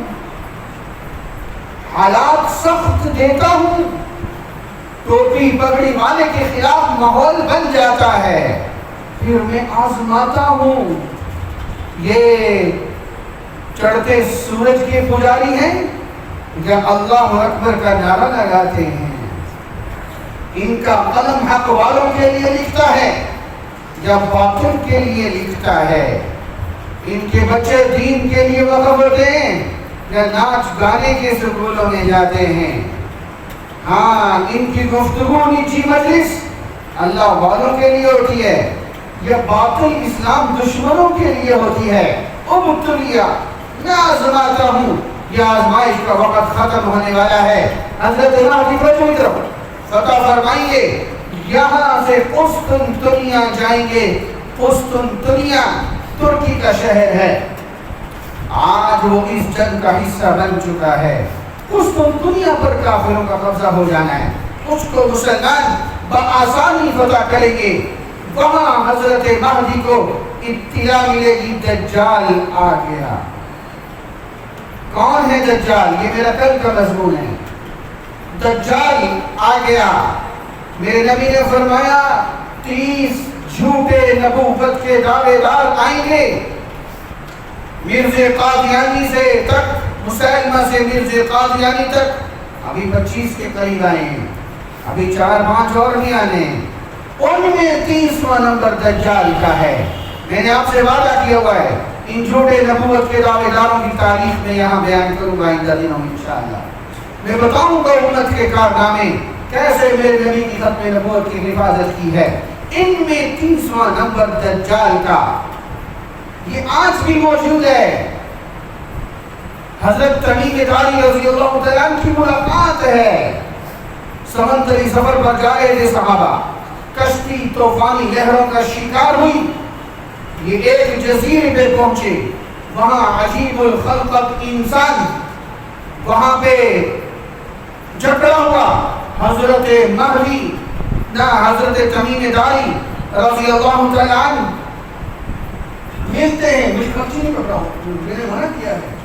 حالات سخت دیتا ہوں، ٹوپی پگڑی والے کے خلاف ماحول بن جاتا ہے، پھر میں آزماتا ہوں۔ یہ چڑھتے سورج کے پجاری ہیں، جب اللہ اکبر کا نعرہ لگاتے ہیں، ان کا قلم حق والوں کے لیے لکھتا ہے، جب باطل کے لیے لکھتا ہے۔ ان کے بچے دین کے لیے وقف ہوتے ہیں یا ناچ گانے کے سکولوں میں جاتے ہیں۔ ہاں ان کی گفتگو نیچی مجلس اللہ والوں کے لیے ہوتی ہے، یہ باطل اسلام دشمنوں کے لیے ہوتی ہے۔ ابتلیہ، میں آزماتا ہوں، یہ آزمائش کا وقت ختم ہونے والا ہے۔ حضرت مہدی کی طرف فتح فرمائیں گے، یہاں سے قسطنطنیہ جائیں گے۔ قسطنطنیہ ترکی کا شہر ہے، آج وہ اس جنگ کا حصہ بن چکا ہے۔ قسطنطنیہ پر کافروں کا قبضہ ہو جانا ہے، اس کو مسلمان بآسانی فتح کریں گے۔ وہاں حضرت مہدی کو اطلاع ملے گی دجال آ گیا۔ کون ہے دجال؟ یہ میرا کل کا مضمون ہے۔ دجال آ گیا، میرے نبی نے فرمایا 30 جھوٹے نبوت کے دعوے دار آئیں گے، مرزا قادیانی سے تک، مسلمہ سے مرزا قادیانی تک، ابھی 25 کے قریب آئے ہیں، ابھی 4-5 اور بھی آنے ہیں۔ ان میں 30واں نمبر دجال کا ہے۔ میں نے آپ سے وعدہ کیا ہوا ہے ان جھوٹے نبوت کے دعوے داروں کی تاریخ میں یہاں بیان کروں گا آئندہ دنوں میں انشاءاللہ۔ میں بتاؤں گا امت کے کارنامے، کیسے میرے نبی کی ختم نبوت کی حفاظت کی ہے۔ ان میں 30واں نمبر دجال کا، یہ آج بھی موجود ہے۔ حضرت تمیم داری رضی اللہ تعالیٰ عنہ کی ملاقات ہے، سمندری سفر پر جا رہے تھے صحابہ، کشتی طوفانی لہروں کا شکار ہوئی، یہ ایک جزیرے پہ پہنچے، وہاں عجیب الخلقت انسان وہاں پہ جھگڑا ہوا. حضرت مہدی نہ حضرت تمیم داری رضی اللہ تعالیٰ عنہ ملتے ہیں. مجھے پرچی نہیں پکڑا ہوں، میں نے منع کیا ہے،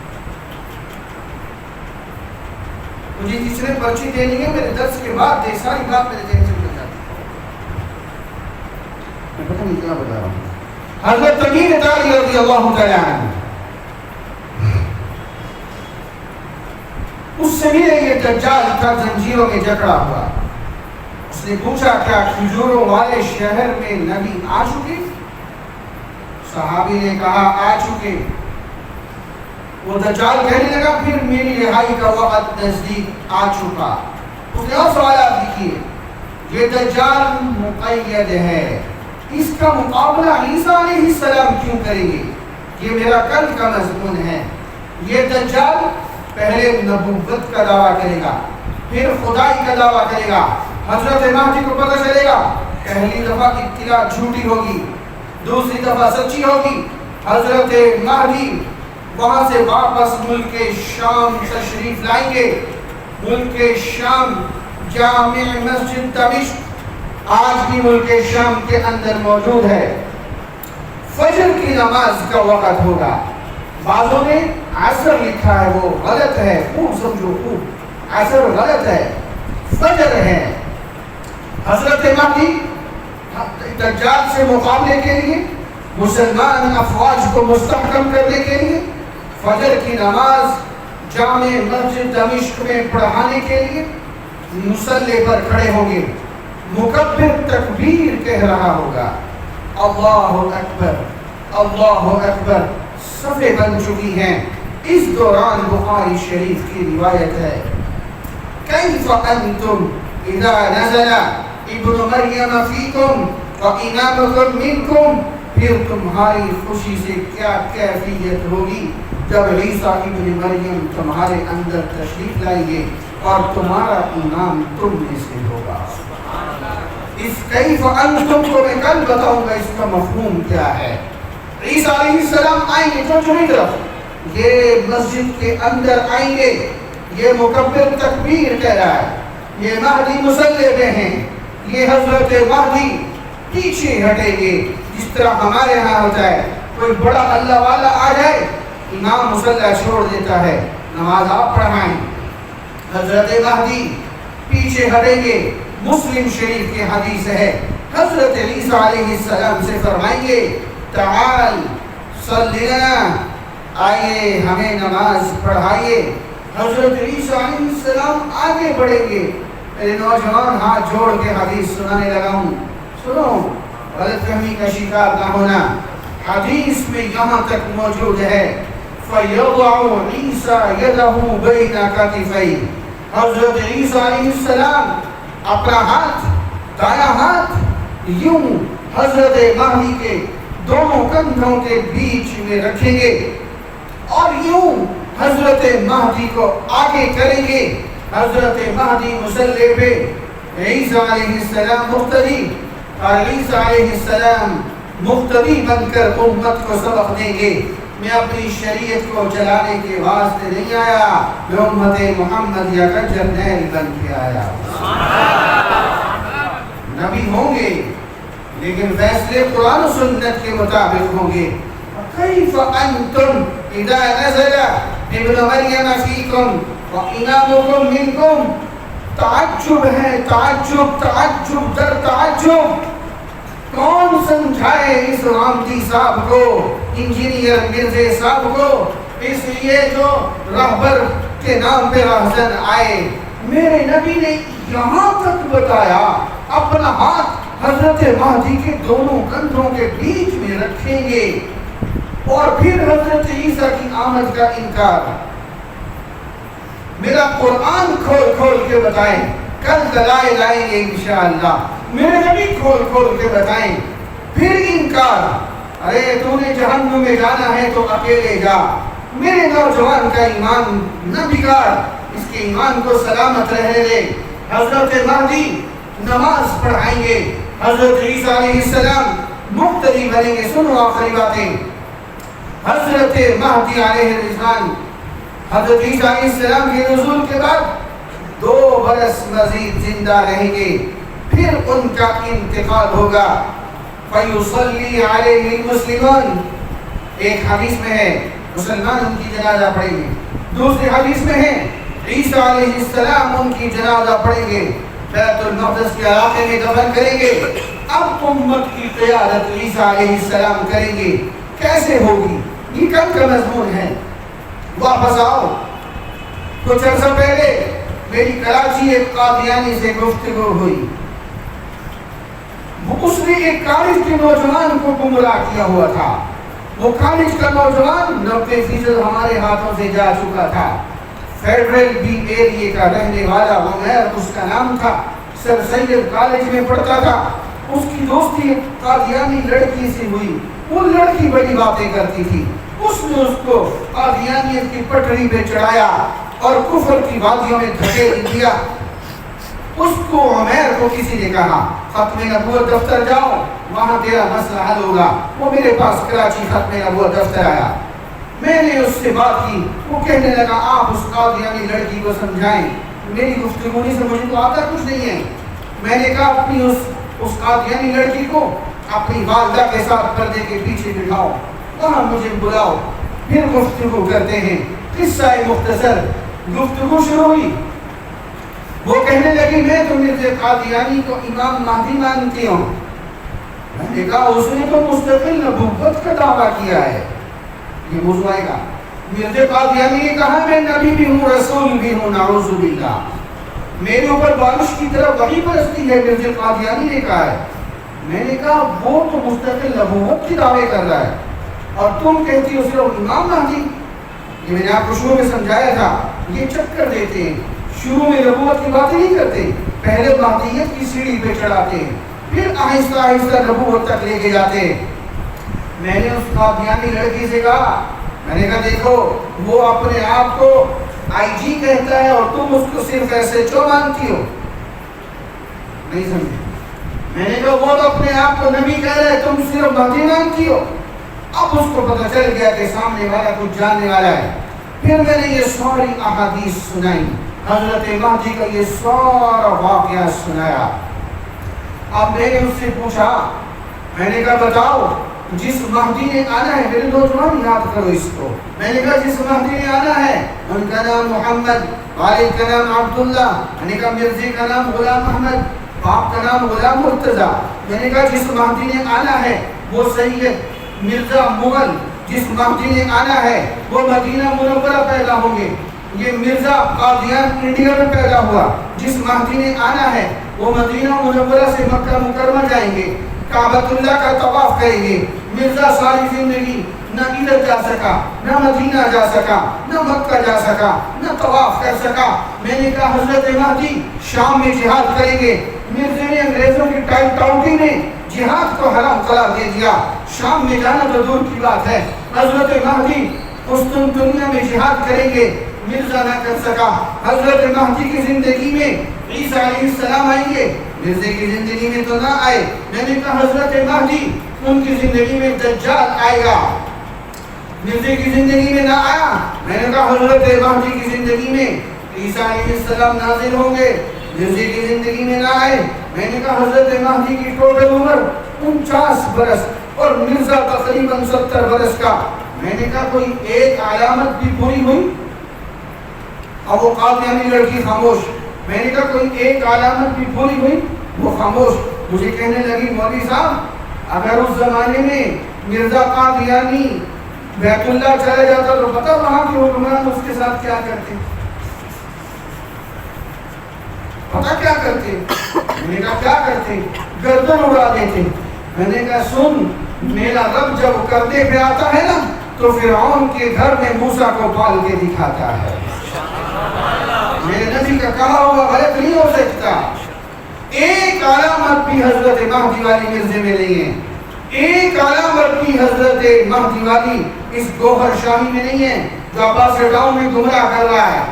مجھے تیسرے پرچی دینی ہے، میرے درس کے بعد دے، ساری بات میرے ذہن سے نکل جاتی ہے، میں پتہ نہیں کیا بتا رہا ہوں. حضرت تمیم داری رضی اللہ تعالیٰ عنہ اس سے ملے. یہ دجال تھا، زنجیروں میں جکڑا ہوا. اس نے پوچھا کیا کھجوروں والے شہر میں نبی آ چکے؟ صحابی نے کہا آ چکے. وہ دجال کہنے لگا پھر میری رہائی کا وقت نزدیک آ چکا. اس نے اور سوالات بھی کیے. یہ دجال مقید ہے، اس کا مقابلہ عیسیٰ علیہ السلام کیوں کریں گے؟ یہ میرا کل کا مضمون ہے. یہ دجال پہلے نبوت کا دعویٰ کرے گا، پھر خدائی کا دعویٰ کرے گا. حضرت مہدی کو پتہ چلے گا پہلی دفعہ اطلاع جھوٹی ہوگی، دوسری دفعہ سچی ہوگی. حضرت مہدی وہاں سے واپس ملک شام تشریف لائیں گے. ملک شام جامع مسجد دمشق آج بھی ملک شام کے اندر موجود ہے. فجر کی نماز کا وقت ہوگا. بعضوں نے عصر لکھا ہے، وہ غلط ہے، خوب سمجھو، خوب عصر غلط ہے، فجر ہے. حضرت مہدی دجال سے مقابلے کے لیے، مسلمان افواج کو مستحکم کرنے کے لیے فجر کی نماز جامع مسجد دمشق میں پڑھانے کے لیے مصلی پر کھڑے ہوں گے. مکبر تکبیر کہہ رہا ہوگا، اللہ اکبر اللہ اکبر. صفیں بن چکی ہیں. اس دوران بخاری شریف کی روایت ہے، کیف انتم اذا نزل ابن مریم فیکم وامامکم منکم. پھر تمہاری خوشی سے کیا کیفیت ہوگی جب عیسیٰ ابن مریم تمہارے اندر تشریف لائیں گے اور تمہارا امام تم میں سے ہوگا. اس کیف انتم کو میں کل بتاؤں گا اس کا مفہوم کیا ہے. عیسیٰ علیہ السلام آئیں گے تو چوری طرف، یہ مسجد کے اندر آئیں گے. یہ مکبر تکبیر کہہ رہا ہے. یہ مہدی مصلی پہ ہیں. یہ حضرت مہدی پیچھے ہٹیں گے. جس طرح ہمارے ہاں ہوتا ہے، کوئی بڑا اللہ والا آ جائے، امام مصلی چھوڑ دیتا ہے، نماز آپ پڑھائیں. حضرت مہدی پیچھے ہٹیں گے. مسلم شریف کی حدیث ہے، حضرت عیسیٰ علیہ السلام سے فرمائیں گے تعال صلینا، آئیے ہمیں نماز پڑھائیے. حضرت عیسیٰ علیہ السلام آگے بڑھیں گے. میرے نوجوان ہاتھ جوڑ کے حدیث سنانے لگا ہوں، سنو، غلط فہمی کا شکار نہ ہونا. حدیث میں یہاں تک موجود ہے فَيَضَعُ عِيسَى يَدَهُ بَيْنَ كَتِفَيْهِ. حضرت عیسیٰ علیہ السلام اپنا ہاتھ، دایاں ہاتھ یوں حضرت مہدی کے دونوں کندھوں کے بیچ میں رکھیں گے اور یوں حضرت مہدی کو آگے کریں گے. حضرت مہدی مصلی پہ، عیسیٰ علیہ السلام مقتدی، اور عیسیٰ علیہ السلام مقتدی بن کر امت کو سبق دیں گے. میں اپنی شریعت کو چلانے کے واسطے نہیں آیا، میں امت محمدیہ کا جرنیل بن کے آیا. نبی ہوں گے لیکن فیصلے قرآن و سنت کے مطابق ہوں گے. کیف انتم اذا نزل ابن مریم فیکم وامامکم منکم. تعجب ہے، تعجب، تعجب در تعجب. کون سمجھائے اس رامتی صاحب کو، انجینئر مرزے صاحب کو، اس لیے جو رہبر کے نام پہ رہزن آئے. میرے نبی نے یہاں تک بتایا اپنا ہاتھ حضرت مہدی کے دونوں کندھوں کے بیچ میں رکھیں گے اور پھر حضرت عیسیٰ کی آمد کا انکار. میرا قرآن کھول کھول کے بتائیں، کل دلائل لائیں گے انشاءاللہ. میرے نبی کھول کھول کے بتائیں، پھر انکار. ارے تو نے جہنم میں جانا ہے تو اکیلے جا. میرے نوجوان کا ایمان نہ بگاڑ، اس کے ایمان کو سلامت رہنے دے. حضرت مہدی نماز پڑھائیں گے. حضرت عیسیٰ علیہ السلام مقتدی بنیں گے. سنو آخری باتیں. حضرت مہدی علیہ الرضوان حضرت عیسیٰ علیہ السلام کے نزول کے بعد 2 برس مزید زندہ رہیں گے. پھر ان کا انتقال ہوگا. فَيُصَلِّي عَلَيْهِ الْمُسْلِمُونَ. ایک حدیث میں ہے مسلمان ان کی جنازہ پڑھیں گے. دوسری حدیث میں ہے عیسیٰ علیہ السلام ان کی جنازہ پڑھیں گے, بیت المقدس کے علاقے میں دفن کریں گے. اب امت کی قیادت عیسیٰ علیہ السلام کریں گے. کیسے ہوگی؟ یہ کل کا مضمون ہے. واپس آؤ. کچھ عرصہ پہلے میری کراچی ایک قادیانی سے گفتگو ہوئی. اس نے ایک کالج کے نوجوان کو گمراہ کیا ہوا تھا. وہ کالج کا نوجوان 90% ہمارے ہاتھوں سے جا چکا تھا. فیڈرل بی ایریے کا رہنے والا عمیر اس کا نام تھا. سر سید کالج میں پڑھتا تھا. اس کی دوستی ایک قادیانی لڑکی سے ہوئی. وہ لڑکی بڑی باتیں کرتی تھی. اس نے اس کو قادیانیت کی پٹڑی پہ چڑھایا اور کفر کی وادیوں میں دھکیل دیا. اس کو عمیر کو کسی نے کہا ختم نبوت دفتر جاؤ, وہاں تیرا مسئلہ حل ہوگا. وہ میرے پاس کراچی ختم نبوت دفتر آیا. میں نے اس سے بات کی. وہ کہنے لگا آپ اس قادیانی لڑکی کو سمجھائیں. میری گفتگو نہیں سے مجھے تو آتا کچھ نہیں ہے. میں نے کہا اپنی اس قادیانی لڑکی کو اپنی والدہ کے ساتھ پردے کے پیچھے بٹھاؤ, وہاں مجھے بلاؤ, پھر گفتگو کرتے ہیں. قصہ مختصر. گفتگو شروع ہوئی. وہ کہنے لگی میں تو مرزا قادیانی کو امام مہدی مانتی ہوں. میں نے کہا اس نے تو مستقل نبوت کا دعویٰ کیا ہے. یہ موضوع آئے گا. مرزا قادیانی نے کہا میں نبی بھی ہوں رسول بھی ہوں نعوذ باللہ. میرے اوپر بارش کی طرح وحی برستی ہے, مرزا قادیانی نے کہا ہے. میں نے کہا وہ تو مستقل نبوت کی دعوے کر رہا ہے اور تم کہتی ہو صرف امام مہدی. یہ میں نے آپ کو شروع میں سمجھایا تھا. یہ چکر دیتے ہیں. شروع میں نبوت کی باتیں نہیں کرتے, پہلے مہدیت کی سیڑھی پہ چڑھاتے ہیں, پھر آہستہ آہستہ نبوت تک لے کے جاتے ہیں. میں نے اس قادیانی لڑکی سے کہا, میں نے کہا دیکھو وہ اپنے آپ کو آئی جی کہتا ہے اور تم اس کو صرف ایسے چو مانتی ہو. نہیں سمجھے. میں نے کہا وہ تو اپنے آپ کو نبی کہہ رہے, تم صرف مہدی مانتی ہو. اب اس کو پتہ چل گیا کہ سامنے والا کچھ جاننے والا ہے. پھر میں نے یہ ساری احادیث سنائی, حضرت مہدی کا یہ سارا واقعہ سنایا. اب میں نے اس سے پوچھا, میں نے کہا بتاؤ جس مہدی نے آنا ہے, میرے نوجوان یاد کرو اس کو. میں نے کہا جس مہدی نے آنا ہے ان کا نام محمد, والد کا نام عبداللہ, میں نے کہا مرزا کا نام غلام احمد, باپ کا نام غلام مرتضیٰ. میں نے کہا جس مہدی نے آنا ہے وہ سید مرزا مغل, جس مہدی نے آنا ہے وہ مدینہ منورہ پیدا ہوں گے. یہ مرزا قادیان انڈیا میں پیدا ہوا. جس مہدی نے آنا ہے وہ مدینہ منورہ سے مکہ مکرمہ جائیں گے, کعبۃ اللہ کا طواف کریں گے. مرزا ساری زندگی نہ ادھر جا سکا, نہ مدینہ جا سکا, نہ مکہ جا سکا, نہ طواف کر سکا. میں نے کہا حضرت مہدی شام میں جہاد کریں گے. مرزا نے انگریزوں کی ٹاؤٹی نے جہاد کو حرام قرار دے دیا. شام میں جانا تو دور کی بات ہے. حضرت مہدی قسطنطنیہ میں جہاد کریں گے, مرزا نہ کر سکا. حضرت مہدی کی زندگی میں عیسیٰ علیہ السلام آئیں گے, مرزا کی زندگی میں تو نہ آئے. میں نے کہا حضرت مہدی ان کی زندگی میں دجال آئے گا, مرزا کی زندگی میں نہ آیا. میں نے کہا حضرت مہدی کی زندگی میں عیسیٰ علیہ السلام نازل ہوں گے, مرزا کی زندگی میں نہ آئے. میں نے کہا حضرت مہدی کی ٹوٹل عمر 49 برس اور مرزا تقریباً 70 برس کا. میں نے کہا کوئی ایک علامت بھی پوری ہوئی؟ اب وہ قادیانی لڑکی خاموش. میں نے کہا کوئی ایک علامت بھی پوری ہوئی؟ وہ خاموش. مجھے کہنے لگی مولوی صاحب اگر اس زمانے میں مرزا قادیانی بیت اللہ چلا جاتا تو پتہ وہاں کے حکمران اس کے ساتھ کیا کرتے, پتہ کیا کرتے؟ میں نے کہا کیا کرتے؟ گردن اڑا دیتے. میں نے کہا سن, میرا رب جب کردے پہ آتا ہے نا تو فرعون کے گھر میں موسیٰ کو پال کے دکھاتا ہے. میرے نبی کا کہا ہوا غلط نہیں ہو سکتا. ایک علامت بھی حضرت مہدی والی مرزے میں نہیں ہے, ایک علامت بھی حضرت مہدی والی اس گوہر شاہی میں نہیں ہے جو عباس ٹاؤن میں گمراہ کر رہا ہے,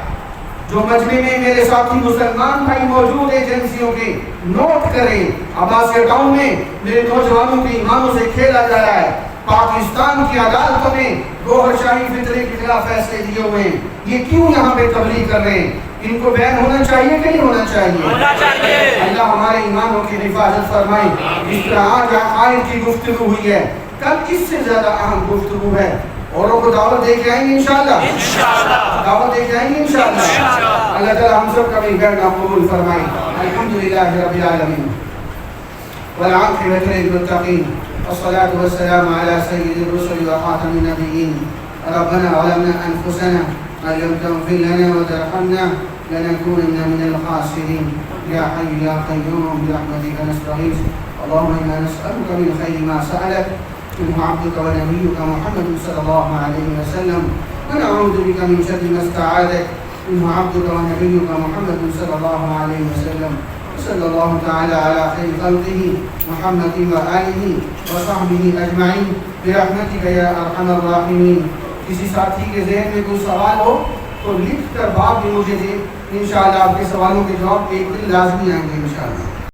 جو مجمع میں میرے ساتھی مسلمان بھائی موجود ہیں ایجنسیوں کے، نوٹ کریں، عباسیہ ٹاؤن میں میرے نوجوانوں کے ایمانوں سے کھیلا جا رہا ہے، پاکستان کی عدالتوں میں گوہر شاہی فطرے کے خلاف فیصلے دیے ہوئے ہیں، یہ کیوں یہاں پہ تبلیغ کر رہے ہیں؟ ان کو بیان ہونا چاہیے کہ نہیں ہونا چاہیے؟ ہونا چاہیے۔ اللہ ہمارے ایمانوں کی حفاظت فرمائے۔ اس طرح آج عقائد کی گفتگو ہوئی ہے، کل اس سے زیادہ اہم گفتگو ہے، اوروں کو دعوت دے کے آئیں گے انشاءاللہ، دعوت دے کے آئیں گے انشاءاللہ۔ اللہ تعالی ہم سب کا بھی بیٹھنا قبول فرمائے۔ الحمدللہ رب العالمین والعاقبۃ للمتقین والصلاة والسلام على سید الرسل وخاتم النبیین۔ ربنا ظلمنا انفسنا وإن لم تغفر لنا وترحمنا لنكونن من الخاسرين يا حي يا قيوم برحمتك نستغيث اللهم إنا نسألك من خير ما سألك منه عبدك ونبيك محمد صلى الله عليه وسلم ونعوذ بك من شر ما استعاذك منه عبدك ونبيك محمد صلى الله عليه وسلم صلى الله تعالى على خير خلقه محمد وآله وصحبه أجمعين برحمتك يا أرحم الراحمين۔ کسی ساتھی کے ذہن میں کوئی سوال ہو تو لکھ کر بعد میں مجھے دیں، انشاءاللہ آپ کے سوالوں کے جواب ایک دن لازمی آئیں گے انشاءاللہ۔